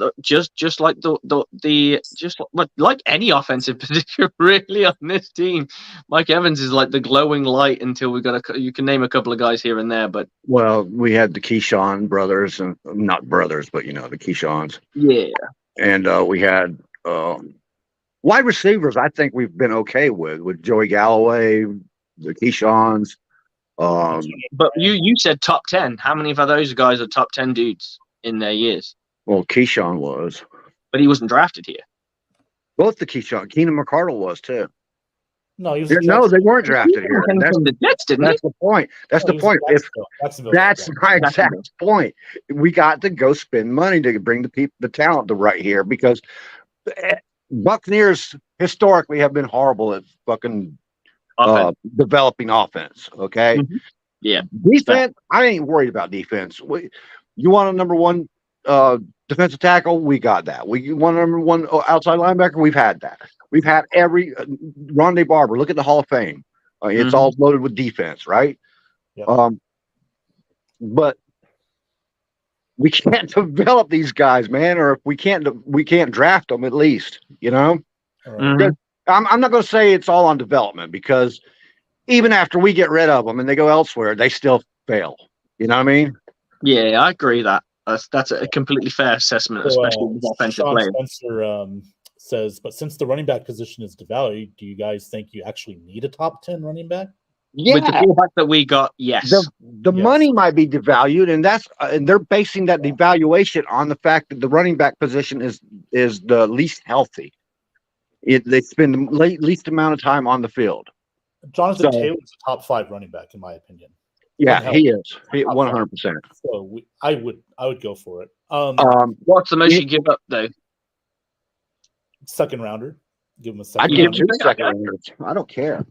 any offensive position really on this team, Mike Evans is like the glowing light until you can name a couple of guys here and there, but Well, we had the Keyshawn brothers, and not brothers, but the Keyshawns. yeah, And we had wide receivers. I think we've been okay with Joey Galloway, the Keyshawns. but you said top 10. How many of those guys are top 10 dudes in their years? Well, Keyshawn was. But he wasn't drafted here. Both the Keyshawn. Keenan McCardle was too. No, he was. No, they weren't drafted here. He came from the Jets, didn't he? That's the point. That's the point. If that's my exact point, we got to go spend money to bring the talent to right here, because Buccaneers historically have been horrible at fucking developing offense. Okay. Mm-hmm. Yeah. Defense, I ain't worried about defense. You want a number one defensive tackle? We got that. We want a number one outside linebacker? We've had that. We've had every Rondé Barber. Look at the Hall of Fame. It's all loaded with defense, right? Yeah. But we can't develop these guys, man. Or if we can't draft them at least. Mm-hmm. I'm not going to say it's all on development, because even after we get rid of them and they go elsewhere, they still fail. You know what I mean? Yeah, I agree that. That's a completely fair assessment, especially with offensive Sean players. Spencer says, but since the running back position is devalued, do you guys think you actually need a top 10 running back? Yeah. With the quarterback that we got, yes. The Yes. money might be devalued, and they're basing that devaluation on the fact that the running back position is the least healthy. They spend the least amount of time on the field. Jonathan So- Taylor's a top 5 running back in my opinion. Yeah, Hell, he is. He top 100%. So I would go for it. What's the most Yeah. you give up though? Second rounder. Give him a I'd second give rounder. 2 second rounders. I don't care.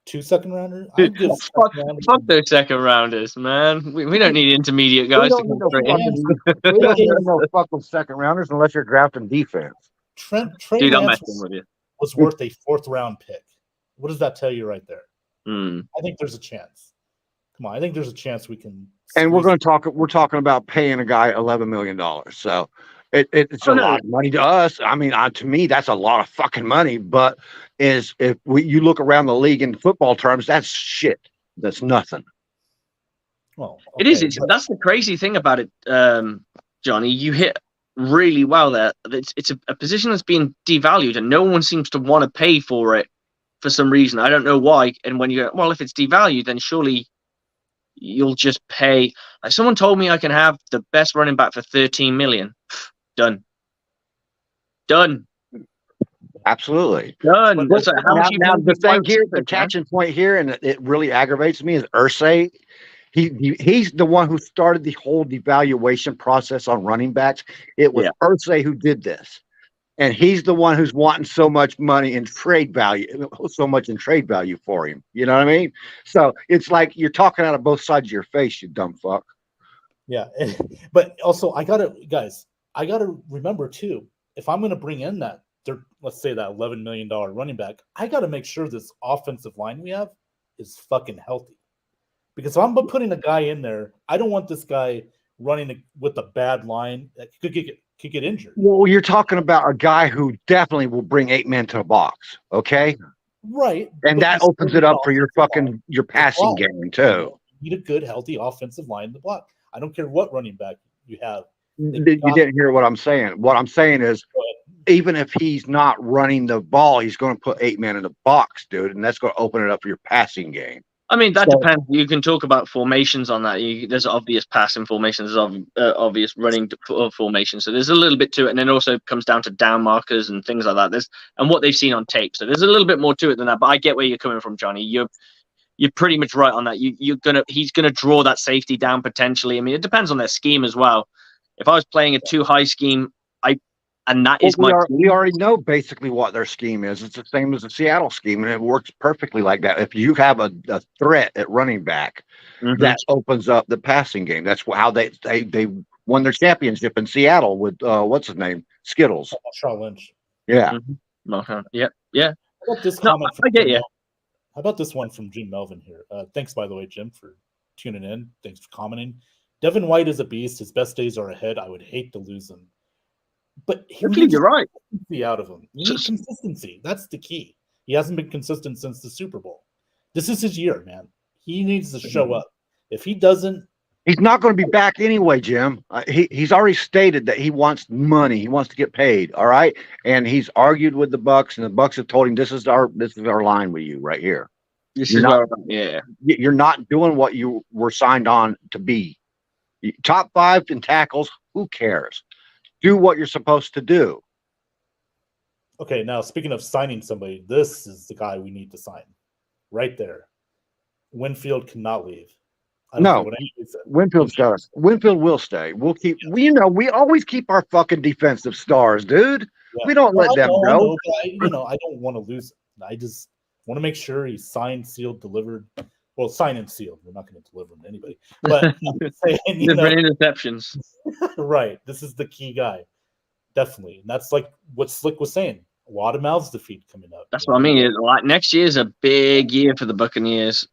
2 second rounder. Dude, I'd give fuck, second rounders. fuck those second rounders, man. We don't need intermediate guys to come straight in. We don't need no fucking second rounders unless you're drafting defense. Trey Dude, I'm Lance messing with you. was worth a 4th round pick. What does that tell you right there? Hmm. I think there's a chance. Come on, I think there's a chance we can. And we're squeeze going to talk. We're talking about paying a guy $11 million. So it's Oh, a no. lot of money to us. I mean, to me, that's a lot of fucking money. But you look around the league in football terms, that's shit. That's nothing. Well, It is. okay, but- That's the crazy thing about it, Johnny. You hit really well there. It's a position that's being devalued, and no one seems to want to pay for it for some reason. I don't know why. And when you go, well, if it's devalued, then surely you'll just pay. Like someone told me I can have the best running back for 13 million. Done. Absolutely. Done. But It's like, how much you Now paying the for thing wide here, the receivers, man? catching point here, and it really aggravates me, is Irsay. He's the one who started the whole devaluation process on running backs. It was Yeah. Irsay who did this, and he's the one who's wanting so much money in trade value, for him. You know what I mean? So it's like you're talking out of both sides of your face, you dumb fuck. Yeah, but also I gotta remember too. If I'm gonna bring in that, let's say that $11 million running back, I gotta make sure this offensive line we have is fucking healthy. Because if I'm putting a guy in there, I don't want this guy running with a bad line that could get injured. Well, you're talking about a guy who definitely will bring 8 men to the box, okay? Right, And but that you opens still it need up for your offensive line. your passing block. game too. You need a good, healthy offensive line to block. I don't care what running back you have. You didn't hear what I'm saying. What I'm saying is, even if he's not running the ball, he's going to put 8 men in the box, dude, and that's going to open it up for your passing game. I mean, that So- depends. You can talk about formations on that. There's obvious passing formations, there's obvious running formations. So there's a little bit to it, and then also comes down to down markers and things like that. And what they've seen on tape. So there's a little bit more to it than that. But I get where you're coming from, Johnny. You're pretty much right on that. He's gonna draw that safety down potentially. I mean, it depends on their scheme as well. If I was playing a too high scheme, We already know basically what their scheme is. It's the same as the Seattle scheme, and it works perfectly like that. If you have a threat at running back, Mhm. that opens up the passing game. That's how they won their championship in Seattle with what's his name, Skittles. Marshawn Lynch. Yeah, Okay. Yeah. How about this No, comment? I get Jim you. Melvin? How about this one from Jim Melvin here? Thanks, by the way, Jim, for tuning in. Thanks for commenting. Devin White is a beast. His best days are ahead. I would hate to lose him. But he Actually, needs you're right. consistency out of him. You need consistency. That's the key. He hasn't been consistent since the Super Bowl. This is his year, man. He needs to show up. If he doesn't, he's not going to be back anyway, Jim. He's already stated that he wants money. He wants to get paid. All right, and he's argued with the Bucks, and the Bucks have told him this is our line with you right here. This You're is not- yeah. You're not doing what you were signed on to be. Top 5 in tackles. Who cares? Do what you're supposed to do. okay, now speaking of signing somebody, this is the guy we need to sign. Right there. Winfield cannot leave. I don't No. care what anybody said. Winfield will stay. We'll keep. We we always keep our fucking defensive stars, dude. Yeah. We don't let them I go. know, but I don't want to lose him. I just want to make sure he's signed, sealed, delivered. Well, signed and sealed. We're not going to deliver him to anybody. But I'm saying, Different interceptions. right. This is the key guy. Definitely. And that's like what Slick was saying. A lot of mouths to feed coming up. That's what I mean. Like next year's a big year for the Buccaneers,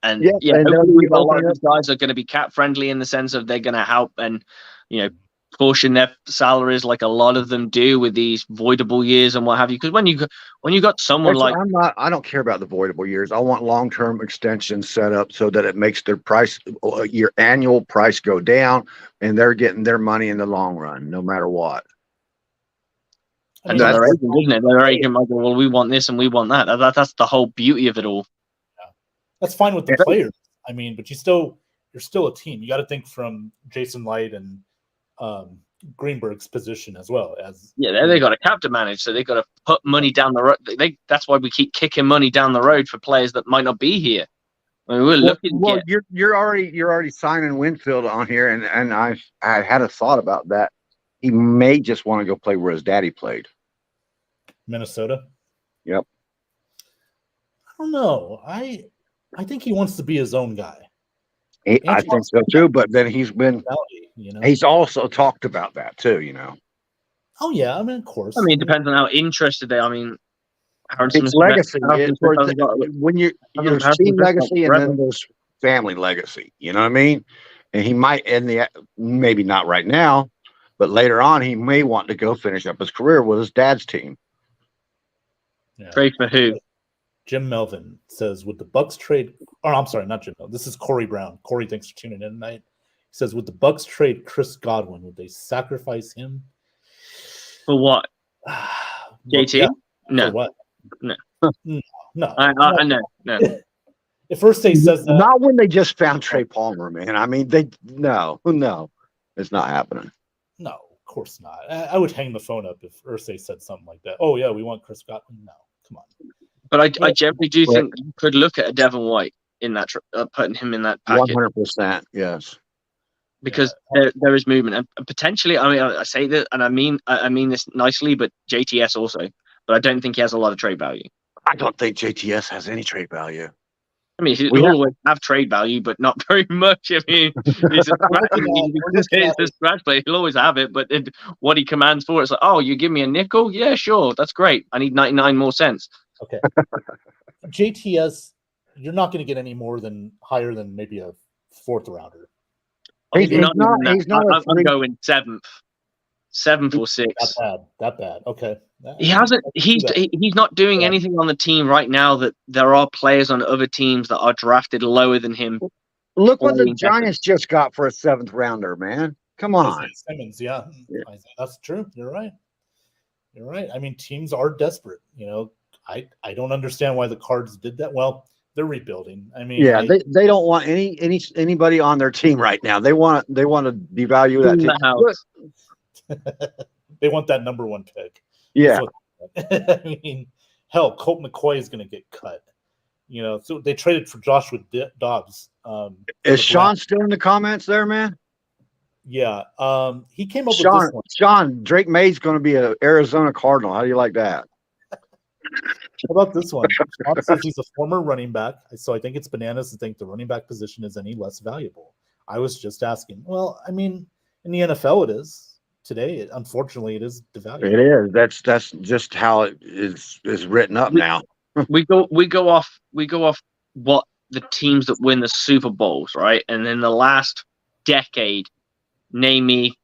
and Yeah, and hopefully a lot of open these guys are going to be cap friendly in the sense of they're going to help and portion their salaries like a lot of them do with these voidable years and what have you. Because when you got someone like I don't care about the voidable years. I want long-term extensions set up so that it makes their price, your annual price, go down, and they're getting their money in the long run, no matter what. I and mean, their that's- agent, isn't it? Their agent might go, well, we want this and we want that. That's the whole beauty of it all. That's fine with the Yeah. players. I mean, but you're still a team. You got to think from Jason Light and Greenberg's position as well as they got a cap to manage, so they got to put money down the road. That's why we keep kicking money down the road for players that might not be here. I mean, we're looking. Well, you're already signing Winfield on here, and I had a thought about that. He may just want to go play where his daddy played. Minnesota. Yep. I don't know. I think he wants to be his own guy. I think so too. But then he's also talked about that too. Oh yeah, I mean, of course. I mean, it depends on how interested they are. I mean, it's legacy. When you're team legacy, and then there's family legacy. You know what I mean? And he might maybe not right now, but later on, he may want to go finish up his career with his dad's team. Yeah. Trade for who? Jim Melvin says, would the Bucks trade? Oh, I'm sorry, not Jim Melvin. This is Corey Brown. Corey, thanks for tuning in tonight. He says, would the Bucks trade Chris Godwin? Would they sacrifice him? For what? JT? Yeah. No. For what? No. No. I know. No. If Irsay says that, not when they just found Trey Palmer, man. I mean, no, it's not happening. No, of course not. I would hang the phone up if Irsay said something like that. Oh yeah, we want Chris Godwin. No, come on. But I generally do think you could look at a Devin White in that, putting him in that package. 100%, yes. Because there is movement, and potentially, I mean, I say that, and I mean this nicely, but JTS also. But I don't think he has a lot of trade value. I don't think JTS has any trade value. I mean, he'll always have trade value, but not very much. I mean, he's a scratch player. He'll always have it, but what he commands for, it's like, oh, you give me a nickel? Yeah, sure, that's great. I need 99 more cents. Okay. JTS, you're not going to get any more than higher than maybe a fourth rounder. He's not I'm going seventh or sixth. That bad. Okay. He hasn't. He's not doing anything on the team right now that there are players on other teams that are drafted lower than him. Look what the Giants just got for a 7th rounder, man. Come on. Simmons, yeah. That's true. You're right. I mean, teams are desperate. I don't understand why the Cards did that. Well, they're rebuilding. I mean, they don't want anybody on their team right now. They want to devalue that team. They want that number 1 pick. Yeah. I mean, hell, Colt McCoy is going to get cut. So they traded for Joshua Dobbs. Is Sean still in the comments there, man? Yeah. He came up with this one. Sean, Drake May's going to be an Arizona Cardinal. How do you like that? How about this one? Sean says he's a former running back, so I think it's bananas to think the running back position is any less valuable. I was just asking. Well, I mean, in the NFL it is. Today, unfortunately, it is devalued. It is. That's just how it is written up now. we go off what the teams that win the Super Bowls, right? And in the last decade, name me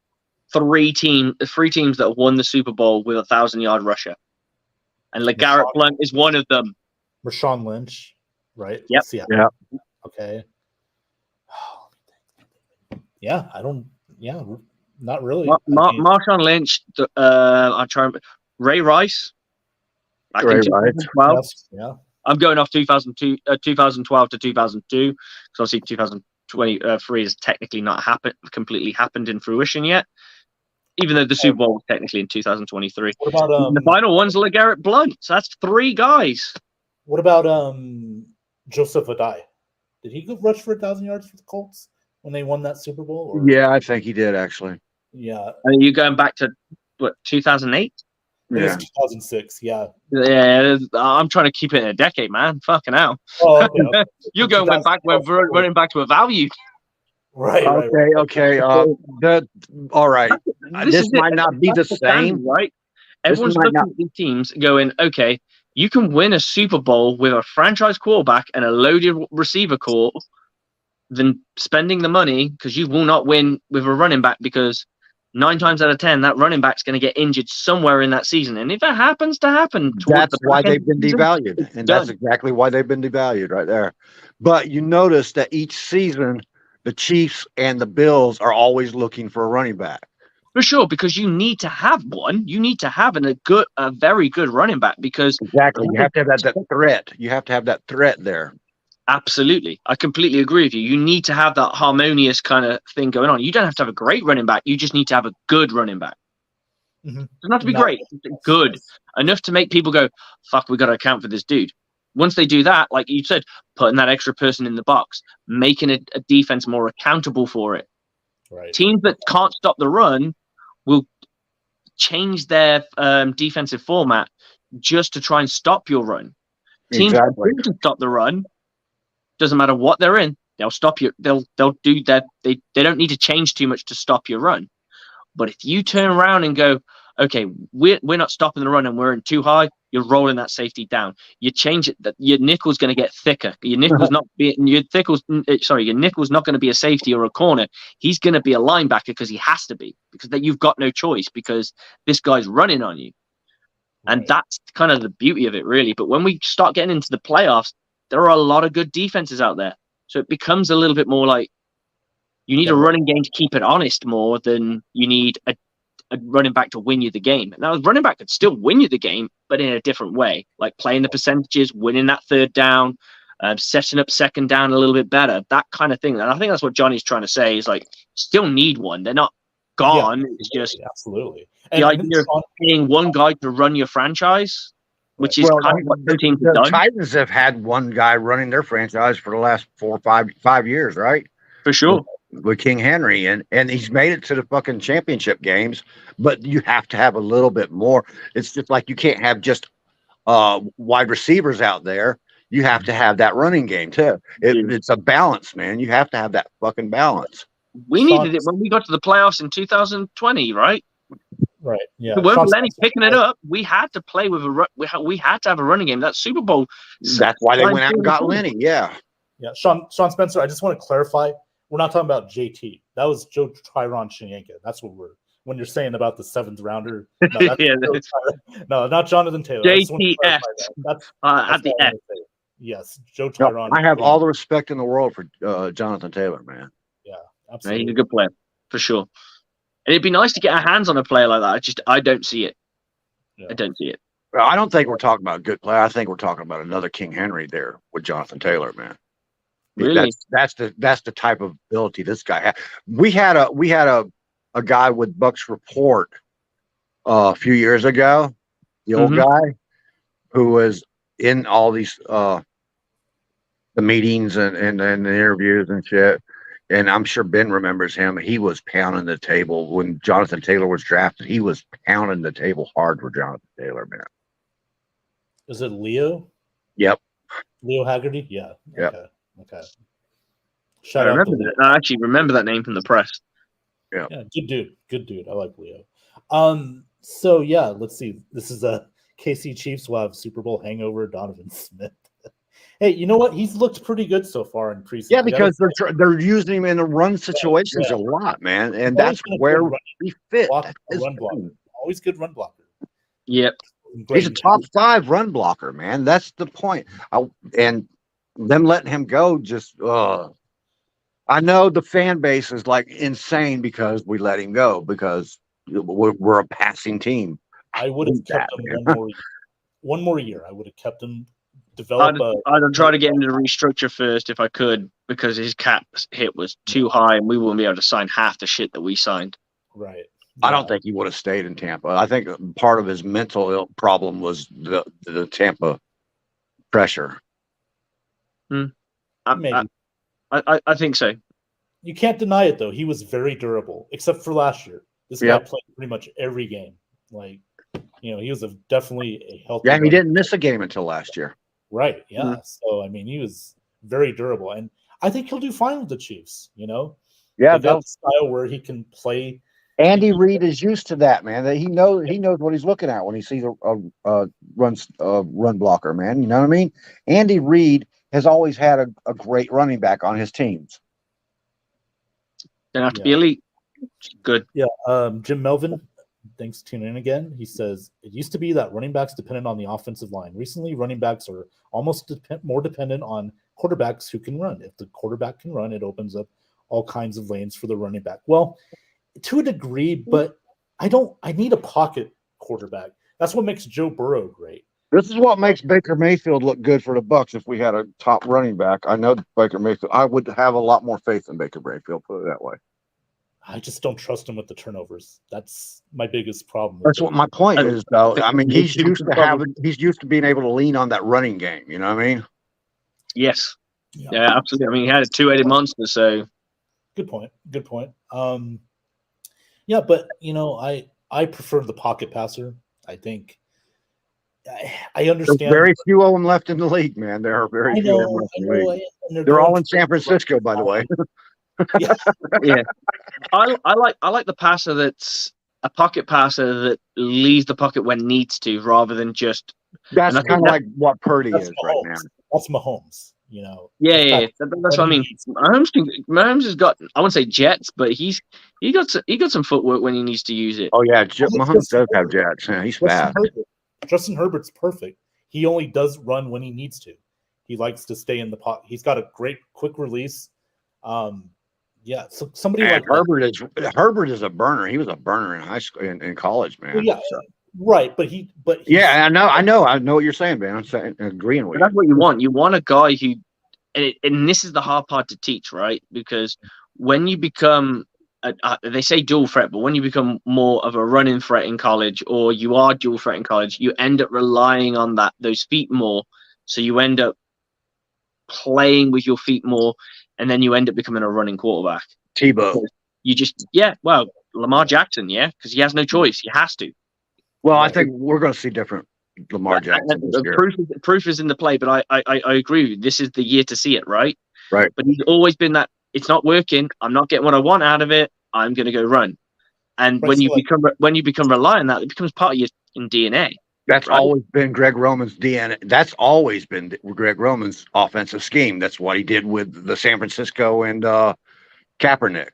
three teams that have won the Super Bowl with 1,000-yard rusher. And LeGarrette Blount is one of them. Marshawn Lynch, right? Yep. Yeah. Okay. Yeah, I don't. Yeah, not really. Marshawn Lynch. I'm trying. Ray Rice. Ray Rice. 2012. Yeah. I'm going off 2012 to 2002 because obviously 2023 has technically not completely happened in fruition yet. Even though the Super Bowl was technically in 2023. What about the final one's LeGarrette Blount? So that's 3 guys. What about Joseph Adai? Did he go rush for 1,000 yards for the Colts when they won that Super Bowl? Or? Yeah, I think he did actually. Yeah. And you're going back to what 2008? Yeah, 2006. Yeah. Yeah, I'm trying to keep it in a decade, man. Fucking hell. Oh, okay. You're going back. We're running back to a value. Right. Okay. All right. This might not be the same, right? Everyone's looking at these teams, going, "Okay, you can win a Super Bowl with a franchise quarterback and a loaded receiver corps, than spending the money because you will not win with a running back because 9 times out of 10 that running back's going to get injured somewhere in that season, and if it happens to happen, that's why they've been devalued, and that's exactly why they've been devalued right there. But you notice that each season, the Chiefs and the Bills are always looking for a running back. For sure, because you need to have one. You need to have a very good running back because exactly you have to have that threat. You have to have that threat there. Absolutely. I completely agree with you. You need to have that harmonious kind of thing going on. You don't have to have a great running back. You just need to have a good running back. Mhm. It doesn't have to be Not- great. Good. Enough to make people go, fuck, we got to account for this dude. Once they do that, like you said, putting that extra person in the box, making a defense more accountable for it. Right. Teams that can't stop the run will change their defensive format just to try and stop your run. Teams Exactly. that can stop the run, doesn't matter what they're in, they'll stop you. They'll do that. They don't need to change too much to stop your run. But if you turn around and go, okay, we're not stopping the run and we're in too high, you're rolling that safety down. You change it, that your nickel's going to get thicker. Your nickel's not your nickel's not going to be a safety or a corner. He's going to be a linebacker because he has to be, because that you've got no choice because this guy's running on you. And Right. that's kind of the beauty of it, really. But when we start getting into the playoffs, there are a lot of good defenses out there. So it becomes a little bit more like you need a running game to keep it honest more than you need a running back to win you the game. Now, a running back could still win you the game, but in a different way, like playing the percentages, winning that third down, setting up second down a little bit better, that kind of thing. And I think that's what Johnny's trying to say is like, still need one. They're not gone. It's just absolutely. the idea of paying one guy to run your franchise, which is kind of what the teams have the done. Titans have had one guy running their franchise for the last 4 or 5 years, right? For sure. With King Henry, and he's made it to the fucking championship games, but you have to have a little bit more. It's just like you can't have just wide receivers out there. You have to have that running game too. It's a balance, man. You have to have that fucking balance. We needed it when we got to the playoffs in 2020, right? Right. Yeah. We weren't Lenny picking it up. We had to play with we had to have a running game. That Super Bowl. That's why they went out and got Lenny. Yeah. Yeah. Sean Spencer, I just want to clarify. We're not talking about JT. That was Joe Tyron Shenanka. That's what when you're saying about the 7th rounder. No, no, not Jonathan Taylor. JTS. That's at the end. Yes, Joe Tyron. No, I have all the respect in the world for Jonathan Taylor, man. Yeah, absolutely. He's a good player for sure. And it'd be nice to get our hands on a player like that. I don't see it. Yeah. I don't see it. I don't think we're talking about a good player. I think we're talking about another King Henry there with Jonathan Taylor, man. Really? That's the type of ability this guy had. We had a guy with Bucks Report a few years ago, the old guy who was in all these the meetings and the interviews and shit. And I'm sure Ben remembers him. He was pounding the table when Jonathan Taylor was drafted. He was pounding the table hard for Jonathan Taylor, man. Is it Leo? Leo Haggerty? Yeah. Yep. Okay. I actually remember that name from the press. Yeah. Good dude. I like Leo. So yeah, let's see. This is a KC Chiefs will have Super Bowl hangover. Donovan Smith. Hey, you know what? He's looked pretty good so far in preseason. Yeah, because they're using him in the run situations a lot, man, and that's where he fit. Run blocker. Always good run blocker. Yep. He's a top 5 run blocker, man. That's the point. And them letting him go just I know the fan base is like insane because we let him go because we're a passing team. I would have kept him one more year. I would have kept him. I'd try to get him to restructure first if I could, because his cap hit was too high and we wouldn't be able to sign half the shit that we signed. Right. I don't think he would have stayed in Tampa. I think part of his mental problem was the Tampa pressure. Maybe. I think so. You can't deny it, though. He was very durable, except for last year. This guy played pretty much every game. Like, he was definitely a healthy. Yeah, he didn't miss a game until last year. Right. Yeah. So, I mean, he was very durable. And I think he'll do fine with the Chiefs, Yeah. They got a style where he can play. Andy Reid is used to that, man. He knows what he's looking at when he sees a run blocker, man. You know what I mean? Andy Reid has always had a great running back on his teams. Don't have to be elite. Good. Yeah. Jim Melvin, thanks for tuning in again. He says, it used to be that running backs depended on the offensive line. Recently, running backs are almost more dependent on quarterbacks who can run. If the quarterback can run, it opens up all kinds of lanes for the running back. Well, to a degree, but I need a pocket quarterback. That's what makes Joe Burrow great. This is what makes Baker Mayfield look good for the Bucks. If we had a top running back, I know Baker Mayfield. I would have a lot more faith in Baker Mayfield. Put it that way. I just don't trust him with the turnovers. That's my biggest problem. That's what my point is, though. I mean, he's used to being able to lean on that running game. You know what I mean? Yes. Yeah, absolutely. I mean, he had a two-headed monster, so Good point. Yeah, but I prefer the pocket passer. I think I understand. There's very few of them left in the league, man. There are very few of them left in the league. They're all in San Francisco, by the way. yeah. I like the passer that's a pocket passer that leaves the pocket when needs to, rather than just. That's kind of like what Purdy is right now. That's Mahomes. Yeah. That's what I mean. Mahomes has got, I wouldn't say jets, but he got some footwork when he needs to use it. Oh yeah, Mahomes does have jets. Yeah, he's fast. Justin Herbert's perfect. He only does run when he needs to. He likes to stay in the pot. He's got a great quick release. Yeah, so somebody like Herbert is a burner. He was a burner in high school, in college, man. Well, yeah, so. Right, but yeah, I know what you're saying, man. I'm agreeing with you. That's what you want. You want a guy who, and this is the hard part to teach, right? Because when you become, they say dual threat, but when you become more of a running threat in college, or you are dual threat in college, you end up relying on those feet more. So you end up playing with your feet more, and then you end up becoming a running quarterback. Tebow. You just, Lamar Jackson, because he has no choice. He has to. Well, I think we're going to see different Lamar Jackson this year. Proof is in the play, but I agree with you. This is the year to see it, right? Right. But he's always been that, it's not working. I'm not getting what I want out of it. I'm going to go run. And when you become reliant on that, it becomes part of your DNA. That's always been Greg Roman's DNA. That's always been Greg Roman's offensive scheme. That's what he did with the San Francisco and Kaepernick.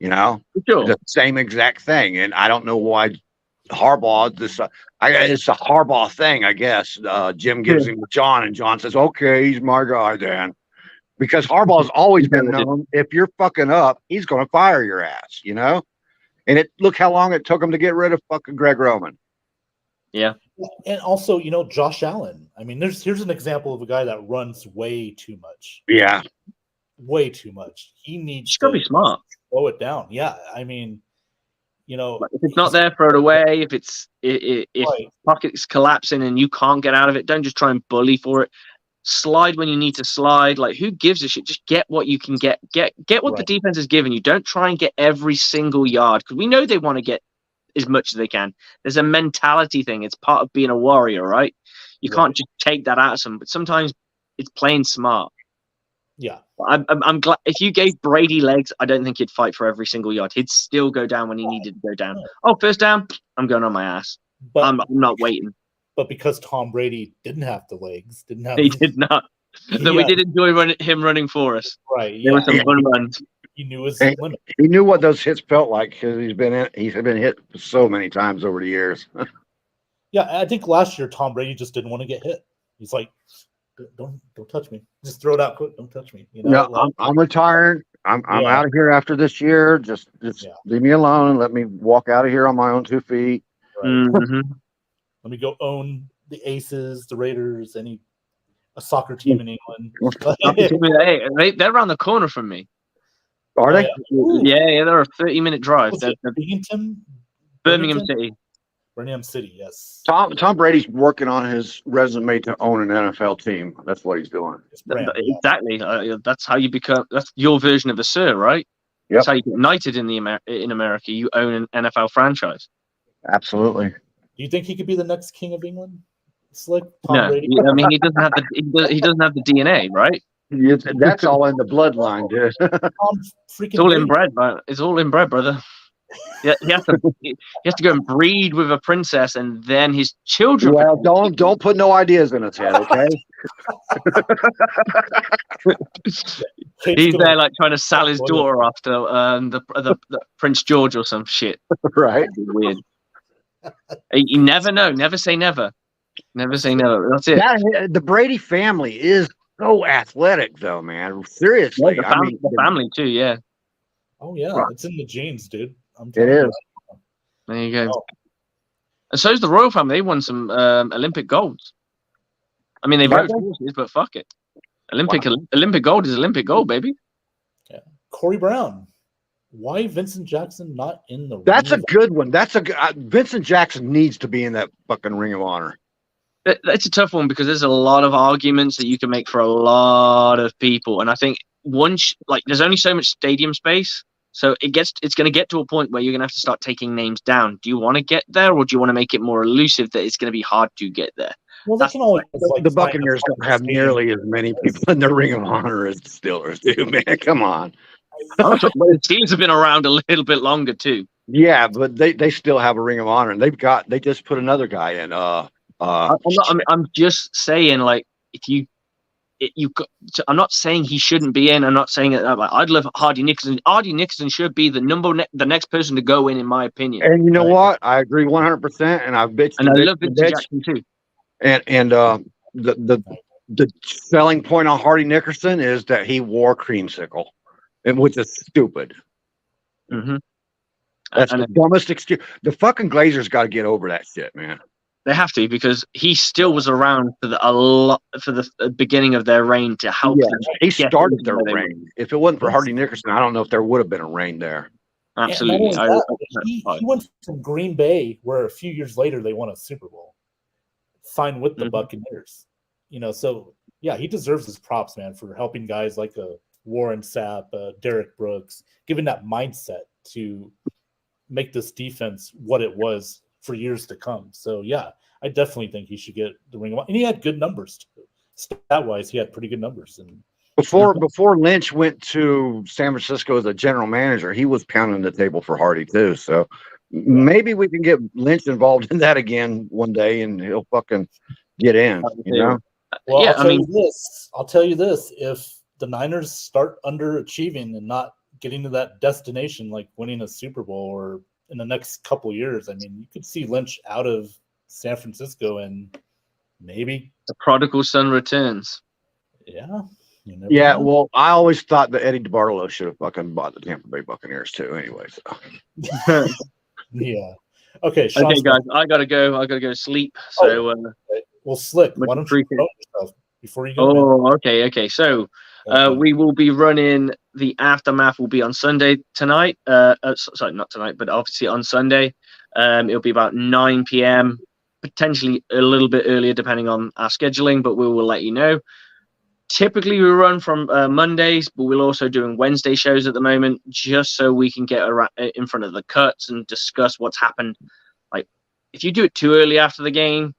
Sure. The same exact thing. And I don't know why Harbaugh. It's a Harbaugh thing, I guess. Jim gives him to John, and John says, "Okay, he's my guy then," because Harbaugh's always been known. If you're fucking up, he's going to fire your ass. And look how long it took him to get rid of fucking Greg Roman. Yeah. And also, Josh Allen. I mean, here's an example of a guy that runs way too much. Yeah. Way too much. He needs to be smart. Slow it down. Yeah. I mean, if it's not there, throw it away. If pocket's collapsing and you can't get out of it, don't just try and bully for it. Slide when you need to slide. Like, who gives a shit? Just get what you can get. Get what the defense is giving you. Don't try and get every single yard, because we know they want to get as much as they can. There's a mentality thing. It's part of being a warrior, right? You can't just take that out of them. But sometimes it's playing smart. Yeah. I'm glad if you gave Brady legs, I don't think he'd fight for every single yard. He'd still go down when he needed to go down. Oh, first down, I'm going on my ass. But I'm not waiting. But because Tom Brady didn't have the legs, he did not. Though we did enjoy him running for us. Right. There were some fun runs. He knew his limit. He knew what those hits felt like, because he's been hit so many times over the years. Yeah, I think last year Tom Brady just didn't want to get hit. He's like, Don't touch me. Just throw it out quick. Don't touch me. No, I'm retired. I'm out of here after this year. Just leave me alone and let me walk out of here on my own 2 feet. Right. Mm-hmm. Let me go own the Aces, the Raiders, a soccer team in England. Hey, they're around the corner from me. Are they? Yeah, they're a 30-minute drive. Birmingham City. Birmingham City, yes. Tom Brady's working on his resume to own an NFL team. That's what he's doing. Exactly. That's how you become. That's your version of a Sir, right? Yep. That's how you get knighted in America. You own an NFL franchise. Absolutely. Do you think he could be the next king of England? Tom Brady? I mean, he doesn't have the DNA, right? That's all in the bloodline, dude. It's all inbred, man. It's all inbred, brother. Yeah, he has to go and breed with a princess, and then his children. Well, don't put no ideas in his head, okay? He's there, like, trying to sell his daughter off to the Prince George or some shit. Right? Weird. You never know. Never say never. Never say never. That's it. The Brady family is so athletic, though, man. Seriously, the family too. Yeah. Oh yeah, it's in the genes, dude. It is. There you go. And so is the royal family. They won some Olympic golds. I mean, they Right. rode horses, but fuck it. Olympic gold is Olympic gold, baby. Corey Brown. Why Vincent Jackson not in the That's a Ring of good one. Vincent Jackson needs to be in that fucking Ring of Honor. That's a tough one because there's a lot of arguments that you can make for a lot of people, and I think there's only so much stadium space, so it's going to get to a point where you're going to have to start taking names down. Do you want to get there, or do you want to make it more elusive that it's going to be hard to get there? Well, they can always The Buccaneers don't have nearly as many people in the Ring of Honor as the Steelers do, man. Come on. The Steelers have been around a little bit longer too. Yeah, but they still have a Ring of Honor, and they just put another guy in. I'm just saying, like, I'm not saying he shouldn't be in. I'm not saying that. I'd love Hardy Nickerson. Hardy Nickerson should be the next person to go in my opinion. And you know what? I agree 100%. And I've bitched. And I love Vincent Jackson too. And the selling point on Hardy Nickerson is that he wore creamsicle, and which is stupid. Mm-hmm. That's the dumbest excuse. The fucking Glazers got to get over that shit, man. They have to, because he still was around for the beginning of their reign to help them. He started their reign. If it wasn't for Hardy Nickerson, I don't know if there would have been a reign there. Absolutely. He went from Green Bay, where a few years later they won a Super Bowl, signed with the Buccaneers. So yeah, he deserves his props, man, for helping guys like Warren Sapp, Derek Brooks, giving that mindset to make this defense what it was for years to come. So yeah, I definitely think he should get the Ring of Honor. And he had good numbers too. Stat-wise, he had pretty good numbers. And before Lynch went to San Francisco as a general manager, he was pounding the table for Hardy too. So maybe we can get Lynch involved in that again one day, and he'll fucking get in. Well, yeah, I'll tell you this: if the Niners start underachieving and not getting to that destination, like winning a Super Bowl or in the next couple of years, I mean, you could see Lynch out of San Francisco and maybe the prodigal son returns. Yeah. Yeah. Well, I always thought that Eddie DeBartolo should have fucking bought the Tampa Bay Buccaneers too. Anyway, so. Yeah. Okay. Okay, guys, I gotta go sleep. So, well, Slick, why don't you promote yourself before you go? Oh, okay. So, we will be running the Aftermath. Will be on Sunday tonight. Sorry, not tonight, but obviously on Sunday. It'll be about 9 p.m. Potentially a little bit earlier, depending on our scheduling, but we will let you know. Typically, we run from Mondays, but we're also doing Wednesday shows at the moment, just so we can get in front of the cuts and discuss what's happened. Like, if you do it too early after the game,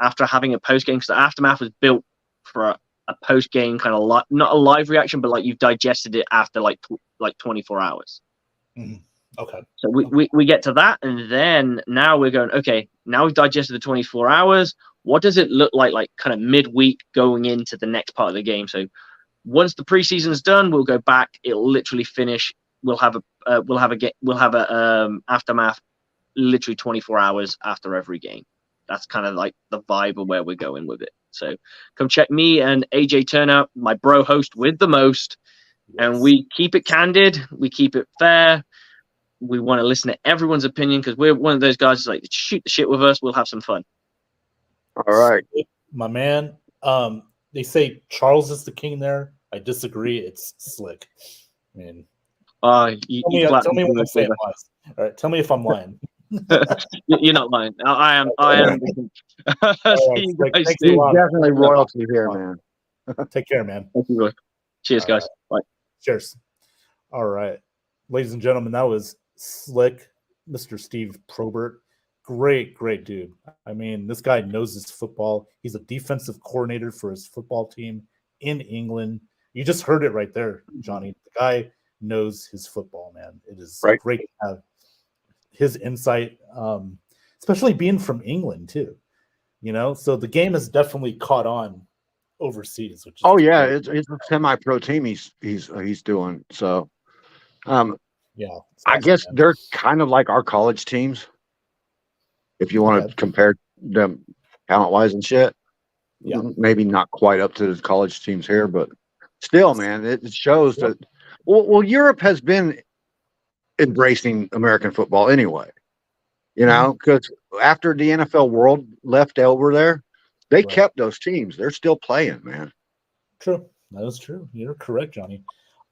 after having a post game, because the Aftermath was built for a post game kind of not a live reaction, but like you've digested it after like 24 hours. Mm-hmm. Okay. So we get to that, and then now we're going, okay, now we've digested the 24 hours. What does it look like kind of midweek going into the next part of the game? So once the preseason's done, we'll go back. It'll literally finish. We'll have a Aftermath literally 24 hours after every game. That's kind of like the vibe of where we're going with it. So come check me and AJ Turner, my bro host with the most. Yes. And we keep it candid. We keep it fair. We want to listen to everyone's opinion, because we're one of those guys who's like, shoot the shit with us. We'll have some fun. All right. My man. They say Charles is the king there. I disagree. It's Slick. I mean, tell me what I'm saying. All right. Tell me if I'm lying. You're not lying. I am. He's definitely royalty here, man. Take care, man. Thank you. Cheers, guys. Bye. Cheers. All right, ladies and gentlemen, that was Slick, Mr. Steve Probert. Great dude. I mean, this guy knows his football. He's a defensive coordinator for his football team in England. You just heard it right there, Johnny. The guy knows his football, man. It is great to have his insight, especially being from England too. So the game has definitely caught on overseas. Which is it's a semi-pro team he's doing. So, yeah, I guess they're kind of like our college teams, if you want to compare them talent-wise and shit. Yeah, maybe not quite up to the college teams here, but still, man, it shows that. Well, Europe has been embracing American football anyway, because after the NFL world left over there, They Right. kept those teams. They're still playing, man. True. That is true. You're correct, Johnny.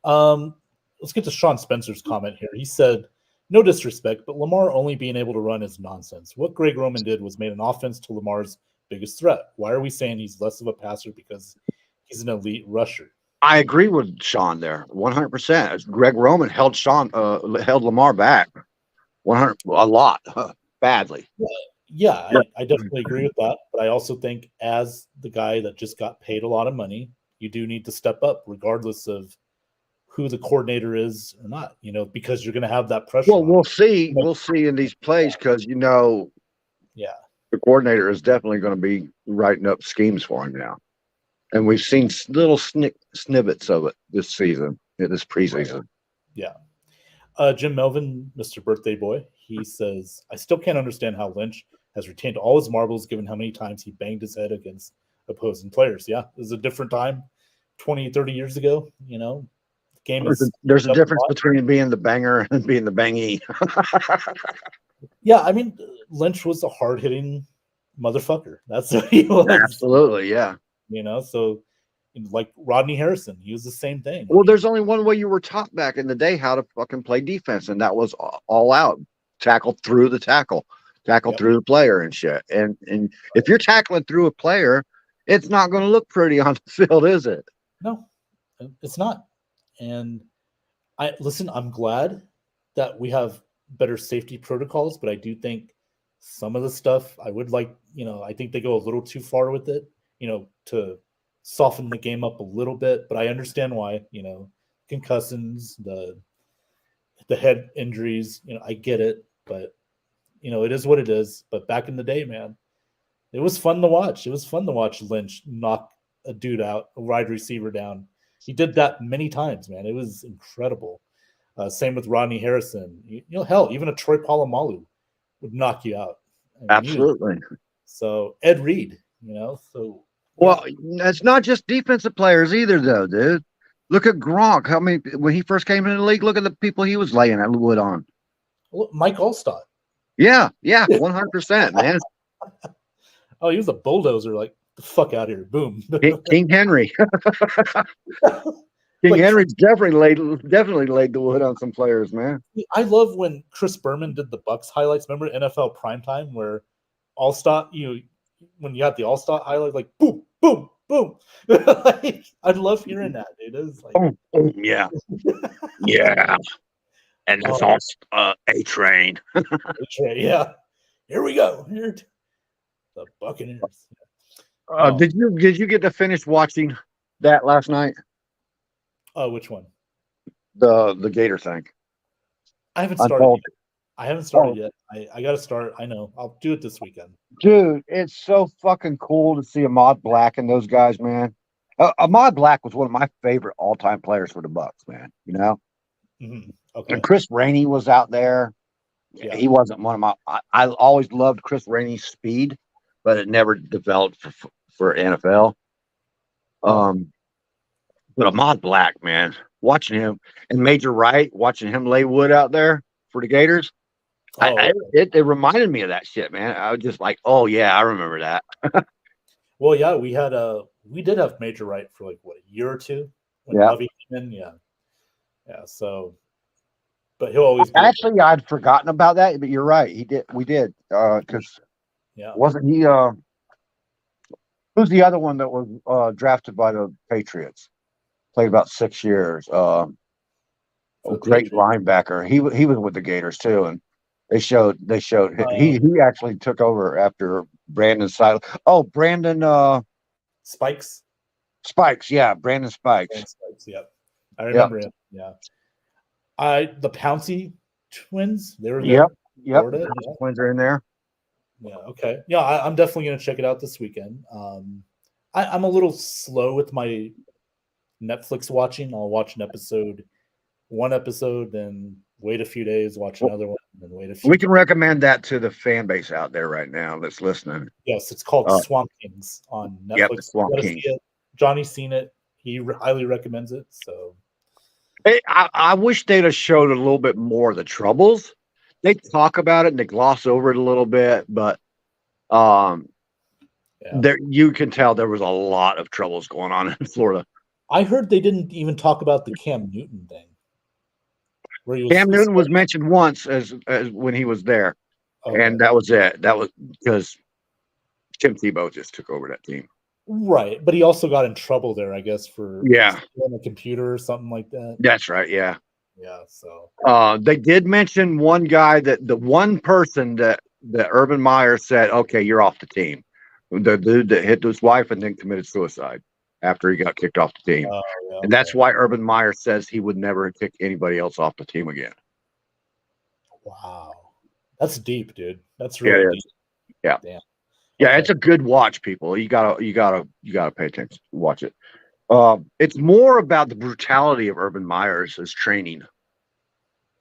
Let's get to Sean Spencer's comment here. He said, no disrespect, but Lamar only being able to run is nonsense. What Greg Roman did was made an offense to Lamar's biggest threat. Why are we saying he's less of a passer because he's an elite rusher? I agree with Sean there, 100%. Greg Roman held Lamar back, 100 a lot, badly. Yeah, I definitely agree with that. But I also think as the guy that just got paid a lot of money, you do need to step up regardless of who the coordinator is or not, because you're going to have that pressure. Well, on we'll you. see. We'll see in these plays because, Yeah. the coordinator is definitely going to be writing up schemes for him now. And we've seen little snippets of it this season, this preseason. Yeah. Jim Melvin, Mr. Birthday Boy, he says, I still can't understand how Lynch has retained all his marbles given how many times he banged his head against opposing players. Yeah, it was a different time 20, 30 years ago. The game is. There's a difference between being the banger and being the bangy. Yeah, I mean, Lynch was a hard-hitting motherfucker. That's what he was. Absolutely, yeah. So like Rodney Harrison, he was the same thing. Well, there's only one way you were taught back in the day how to fucking play defense, and that was all out. Tackle through the tackle through the player and shit. And if you're tackling through a player, it's not going to look pretty on the field, is it? No, it's not. And I'm glad that we have better safety protocols, but I do think some of the stuff I would like, I think they go a little too far with it, to soften the game up a little bit. But I understand why, concussions, the head injuries, I get it, but it is what it is. But back in the day, man, it was fun to watch. It was fun to watch Lynch knock a dude out, a wide receiver down. He did that many times, man. It was incredible. Same with Rodney Harrison. Hell, even a Troy Polamalu would knock you out. Absolutely. So Ed Reed, so. Well, it's not just defensive players either, though, dude. Look at Gronk. When he first came into the league, look at the people he was laying that wood on. Well, Mike Allstott. Yeah, 100%, man. Oh, he was a bulldozer. Like, the fuck out of here! Boom. King Henry. Henry definitely laid the wood on some players, man. I love when Chris Berman did the Bucks highlights. Remember NFL Primetime where Allstott, when you got the Allstott highlight, like boom, boom, boom. Like, I love hearing that, dude. It was like, boom, yeah, yeah. And it's also A-Train. Yeah. Here we go. Here, the Buccaneers. Did you get to finish watching that last night? Which one? The Gator thing. I haven't started yet. I got to start. I know. I'll do it this weekend. Dude, it's so fucking cool to see Ahmad Black and those guys, man. Ahmad Black was one of my favorite all-time players for the Bucks, man. Mm-hmm. Okay. And Chris Rainey was out there. Yeah. He wasn't one of my. I always loved Chris Rainey's speed, but it never developed for NFL. But Ahmad Black, man, watching him and Major Wright, watching him lay wood out there for the Gators, it reminded me of that shit, man. I was just like, oh yeah, I remember that. Well, yeah, we did have Major Wright for like a year or two when Lovey came in, yeah. So, but he'll always actually. I'd forgotten about that, but you're right. We did because wasn't he? Who's the other one that was drafted by the Patriots? Played about 6 years. A great linebacker. He was with the Gators too, and they showed he actually took over after Brandon Silo. Oh, Brandon Spikes. Spikes, yeah, Brandon Spikes. Yep, I remember him. Yeah, the Pouncey twins. They were there. Yep. Twins are in there. Yeah. Okay. Yeah, I'm definitely gonna check it out this weekend. I'm a little slow with my Netflix watching. I'll watch one episode, then wait a few days, watch another one, and then wait a few. We can recommend that to the fan base out there right now that's listening. Yes, it's called Swamp Kings on Netflix. Yep, Swamp Kings. Johnny's seen it. He highly recommends it. So, hey, I wish they'd have showed a little bit more of the troubles. They talk about it and they gloss over it a little bit, but Yeah. There, you can tell there was a lot of troubles going on in Florida. I heard they didn't even talk about the Cam Newton thing. Where he Cam Newton was mentioned once as when he was there, okay. and that was it. That was because Tim Tebow just took over that team. Right, but he also got in trouble there, I guess, for Yeah. stealing a computer or something like that. That's right. Yeah. Yeah, so They did mention one guy, that the one person that Urban Meyer said, okay, you're off the team. The dude that hit his wife and then committed suicide after he got kicked off the team. yeah, And that's why Urban Meyer says he would never kick anybody else off the team again. wow. That's deep, dude. That's Yeah, really it is. deep. Yeah. Damn. Yeah, Okay. it's a good watch, people. You gotta pay attention. Watch it. It's more about the brutality of Urban Meyer's training.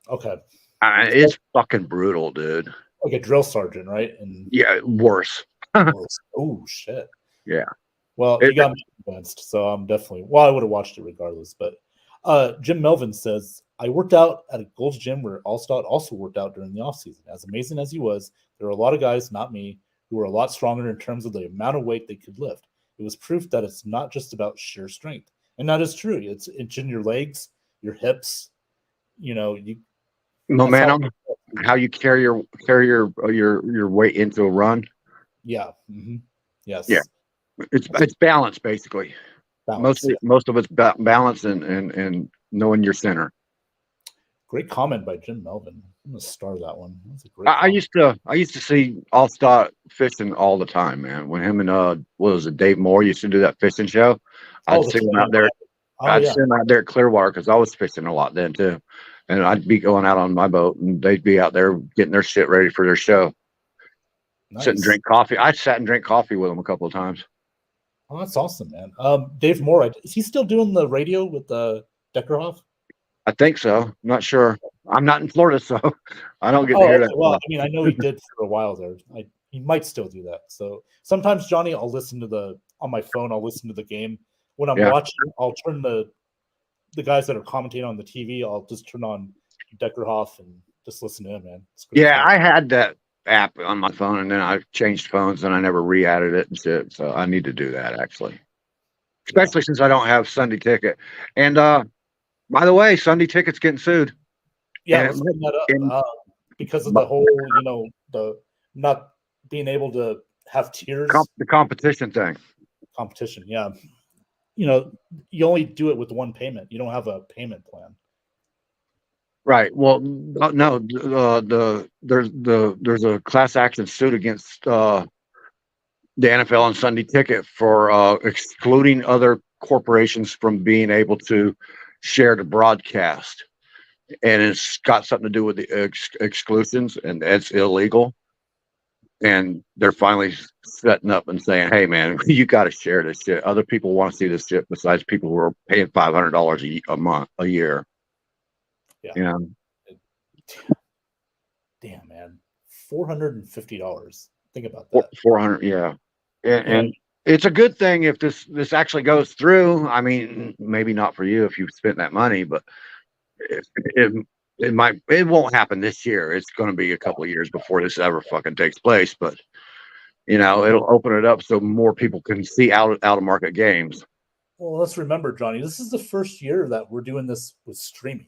Okay. It's fucking brutal, dude. Like a drill sergeant, right? And Yeah, worse. oh shit. Yeah. Well, you got me convinced, so I'm definitely. Well, I would have watched it regardless. But Jim Melvin says, I worked out at a Gold's Gym where Allstott also worked out during the offseason. As amazing as he was, there were a lot of guys, not me, who were a lot stronger in terms of the amount of weight they could lift. It was proof that it's not just about sheer strength, and that is true. It's in your legs, your hips. You know, you Momentum, how you carry your weight into a run. Yeah. Mm-hmm. Yes. Yeah. It's balance, basically. Balance, Most of it's balance and knowing your center. Great comment by Jim Melvin. I'm gonna star that one. That's a great. I used to see Allstott fishing all the time, man. When him and what was it, Dave Moore used to do that fishing show. I'd see him out there. I'd see him out there at Clearwater because I was fishing a lot then too, and I'd be going out on my boat, and they'd be out there getting their shit ready for their show. Nice. Sit and drink coffee. I sat and drank coffee with him a couple of times. Oh, that's awesome, man. Dave Moore, is he still doing the radio with Deckerhoff? I think so. I'm not sure. I'm not in Florida, so I don't get to hear that. Well, I mean, I know he did for a while there. He might still do that. So sometimes, Johnny, I'll listen to on my phone. I'll listen to the game when I'm watching. I'll turn the guys that are commentating on the TV. I'll just turn on Deckerhoff and just listen to him, man. Yeah, I had that app on my phone, and then I changed phones, and I never re-added it and shit. So I need to do that actually, especially since I don't have Sunday Ticket. And by the way, Sunday Ticket's getting sued. Yeah, let's bring that up because of the whole, the not being able to have tiers. The competition thing. Competition, yeah. You only do it with one payment. You don't have a payment plan. Right. Well, no. There's a class action suit against the NFL and Sunday Ticket for excluding other corporations from being able to share the broadcast, and it's got something to do with the exclusions, and it's illegal. And they're finally setting up and saying, "Hey, man, you got to share this shit. Other people want to see this shit besides people who are paying $500 a year." Yeah. Damn, man. $450. Think about that. 400, yeah. And it's a good thing if this actually goes through. I mean, maybe not for you if you've spent that money, but it won't happen this year. It's going to be a couple of years before this ever fucking takes place. But it'll open it up so more people can see out of market games. Well, let's remember, Johnny, this is the first year that we're doing this with streaming.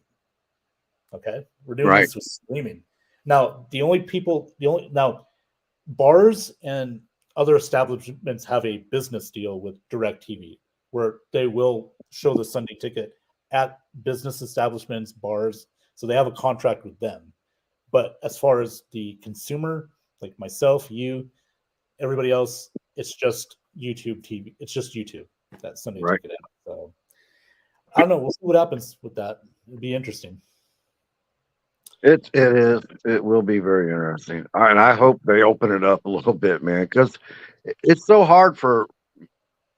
Okay, we're doing this with streaming. Now, now bars and other establishments have a business deal with DirecTV where they will show the Sunday Ticket at business establishments, bars. So they have a contract with them. But as far as the consumer, like myself, you, everybody else, it's just YouTube TV. It's just YouTube, that Sunday Ticket app. So I don't know. We'll see what happens with that. It'd be interesting. It is. It will be very interesting. And I hope they open it up a little bit, man, because it's so hard for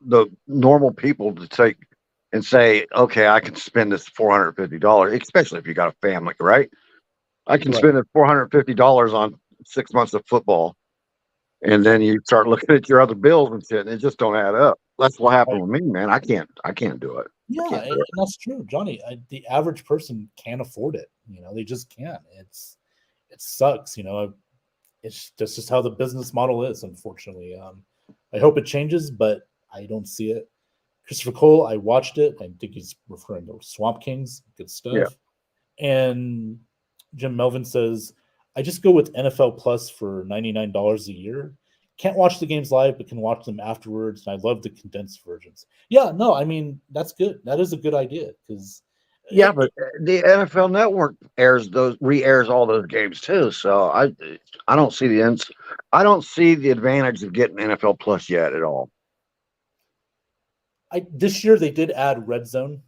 the normal people to take and say, okay, I can spend this $450, especially if you got a family, right? I can spend this $450 on 6 months of football. And then you start looking at your other bills and shit, and it just don't add up. That's what happened with me, man. I can't do it. Yeah, and that's true, Johnny. The average person can't afford it. They just can't. It sucks. It's just how the business model is, unfortunately. I hope it changes, but I don't see it. Christopher Cole, I watched it. I think he's referring to Swamp Kings. Good stuff. Yeah. And Jim Melvin says, I just go with NFL Plus for $99 a year. Can't watch the games live, but can watch them afterwards. And I love the condensed versions. Yeah, no, I mean, that's good. That is a good idea because Yeah, but the NFL Network re-airs all those games too. So I don't see the advantage of getting NFL Plus yet at all. This year they did add Red Zone.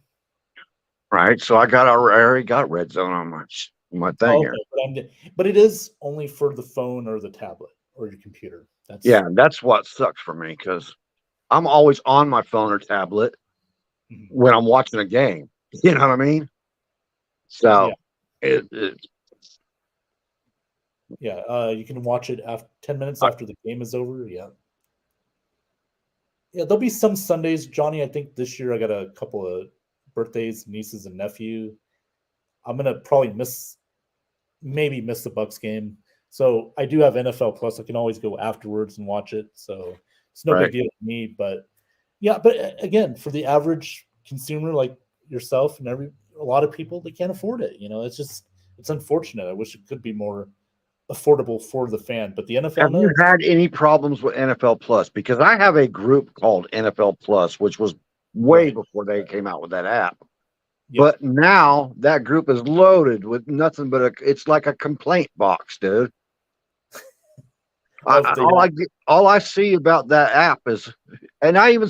Right. So I already got Red Zone on my thing here. But it is only for the phone or the tablet or your computer. That's what sucks for me because I'm always on my phone or tablet when I'm watching a game. You know what I mean? So you can watch it after 10 minutes after the game is over. Yeah, there'll be some Sundays, Johnny. I think this year I got a couple of birthdays, nieces and nephew. I'm gonna probably miss the Bucks game. So I do have NFL Plus. I can always go afterwards and watch it. So it's no big deal to me. But again, for the average consumer like yourself and a lot of people, they can't afford it. It's unfortunate. I wish it could be more affordable for the fan. But the NFL. Have you had any problems with NFL Plus? Because I have a group called NFL Plus, which was way before they came out with that app. Yep. But now that group is loaded with nothing but it's like a complaint box, dude. All I see about that app is, and I even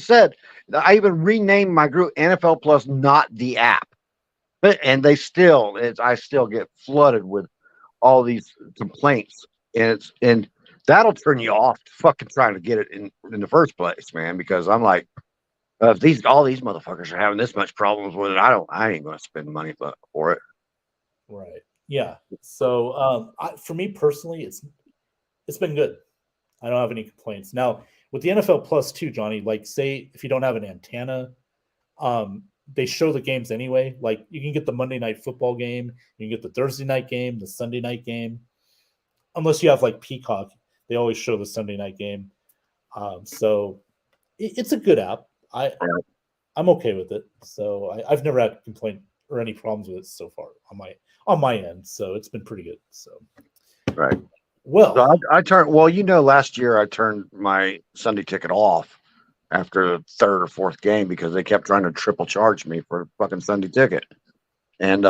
renamed my group NFL Plus, not the app. And I still get flooded with all these complaints, and that'll turn you off fucking trying to get it in the first place, man. Because I'm like, if all these motherfuckers are having this much problems with it, I ain't gonna spend money for it. Right. Yeah. So for me personally, it's been good. I don't have any complaints. Now with the NFL Plus too, Johnny, like say if you don't have an antenna, they show the games anyway. Like you can get the Monday Night Football game, you can get the Thursday night game, the Sunday night game. Unless you have like Peacock, they always show the Sunday night game. So it's a good app. I'm okay with it. So I've never had a complaint or any problems with it so far on my end. So it's been pretty good. So right. Well, so last year I turned my Sunday ticket off after the third or fourth game because they kept trying to triple charge me for a fucking Sunday ticket. And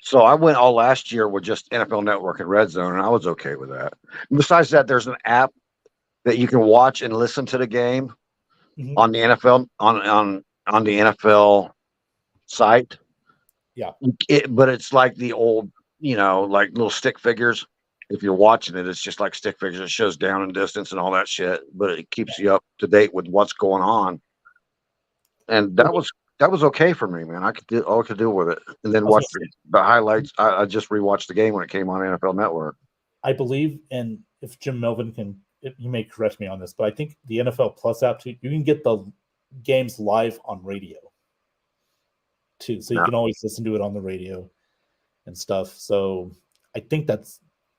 so I went all last year with just NFL Network and Red Zone, and I was okay with that. And besides that, there's an app that you can watch and listen to the game on the NFL on the NFL site. Yeah. But it's like the old, like little stick figures. If you're watching it, it's just like stick figures. It shows down and distance and all that shit, but it keeps you up to date with what's going on. And that was okay for me, man. I could deal with it, and then watch the highlights. I just rewatched the game when it came on NFL Network. I believe, and if Jim Melvin he may correct me on this, but I think the NFL Plus app too, you can get the games live on radio too, so you can always listen to it on the radio and stuff. So I think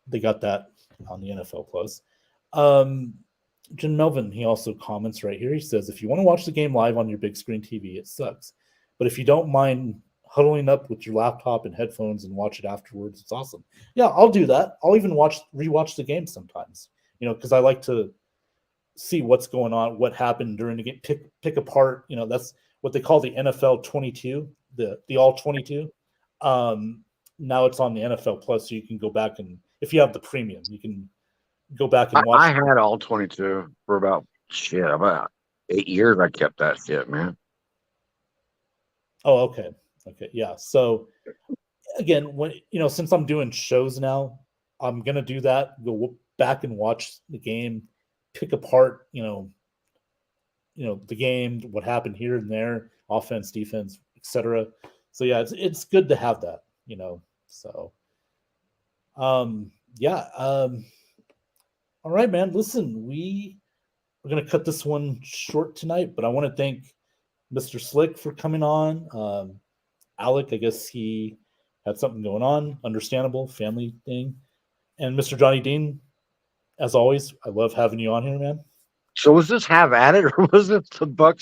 they got that on the NFL Plus. Jim Melvin, he also comments right here. He says, if you want to watch the game live on your big screen TV, it sucks. But if you don't mind huddling up with your laptop and headphones and watch it afterwards, it's awesome. Yeah, I'll do that. I'll even rewatch the game sometimes, because I like to see what's going on, what happened during the game, pick apart. That's what they call the NFL 22, the all 22. Now it's on the NFL Plus, so you can go back and if you have the premium, you can go back and watch. I had all 22 for about 8 years. I kept that shit, man. Oh, okay. Yeah. So again, when since I'm doing shows now, I'm gonna do that. Go back and watch the game, pick apart, the game, what happened here and there, offense, defense, etc. So yeah, it's good to have that, So all right, man. Listen, we're going to cut this one short tonight, but I want to thank Mr. Slick for coming on. Alec, I guess he had something going on, understandable, family thing. And Mr. Johnny Dean, as always, I love having you on here, man. So was this Have At It, or was it the Buck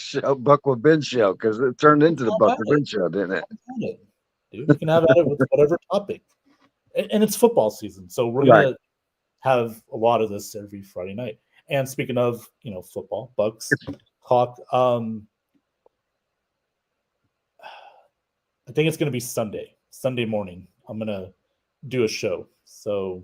with Ben show? Because it turned into the Buck with Ben show, didn't it? Dude, you can have at it with whatever topic, and it's football season, so we're gonna have a lot of this every Friday night. And speaking of, football, Bucks talk. I think it's gonna be Sunday morning. I'm gonna do a show, so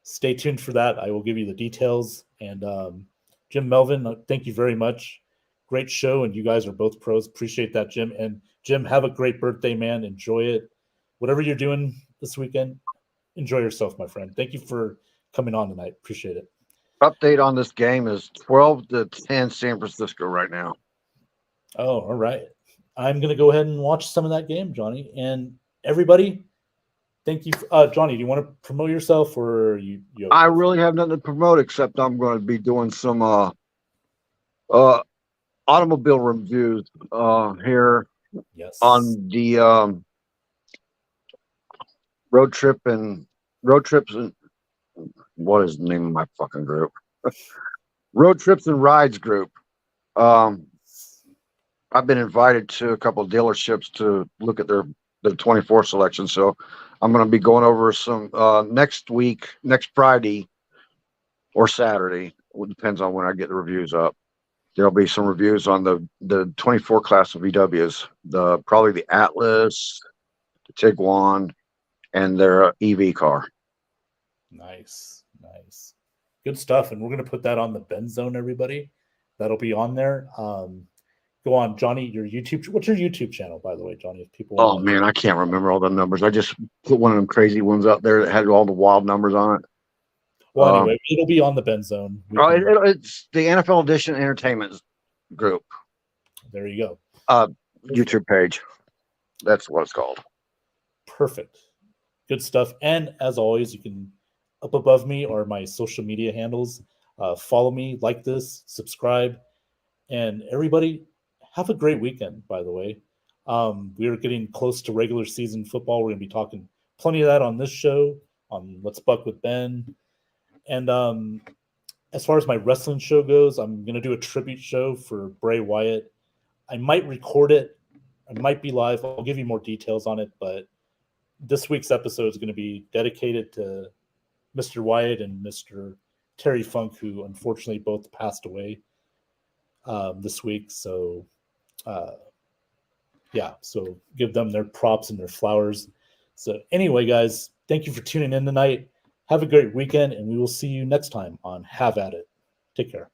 stay tuned for that. I will give you the details. And Jim Melvin, thank you very much. Great show, and you guys are both pros. Appreciate that, Jim. And Jim, have a great birthday, man. Enjoy it. Whatever you're doing this weekend, enjoy yourself, my friend. Thank you for coming on tonight. Appreciate it. Update on this game is 12-10 San Francisco right now. Oh, all right. I'm going to go ahead and watch some of that game, Johnny. And everybody, thank you. Johnny, do you want to promote yourself, or you I really have nothing to promote except I'm going to be doing some automobile reviews here on the road trips and what is the name of my fucking group? Road Trips and Rides group. I've been invited to a couple of dealerships to look at their 24 selection, so I'm going to be going over some next Friday or Saturday. It depends on when I get the reviews up. There'll be some reviews on the 24 class of VWs, probably the Atlas, the Tiguan, and their EV car. Nice. Good stuff. And we're going to put that on the Ben Zone, everybody. That'll be on there. Go on, Johnny, what's your YouTube channel, by the way, Johnny? If people man, I can't remember all the numbers. I just put one of them crazy ones up there that had all the wild numbers on it. Well, anyway, it'll be on the Ben Zone. It's the NFL Edition Entertainment group. There you go. YouTube page. That's what it's called. Perfect. Good stuff. And as always, you can, up above me are my social media handles. Follow me, like this, subscribe. And everybody, have a great weekend, by the way. We are getting close to regular season football. We're going to be talking plenty of that on this show, on Let's Buck with Ben. And as far as my wrestling show goes, I'm going to do a tribute show for Bray Wyatt. I might record it. I might be live. I'll give you more details on it. But this week's episode is going to be dedicated to Mr. Wyatt and Mr. Terry Funk, who unfortunately both passed away this week. So, so give them their props and their flowers. So anyway, guys, thank you for tuning in tonight. Have a great weekend, and we will see you next time on Have At It. Take care.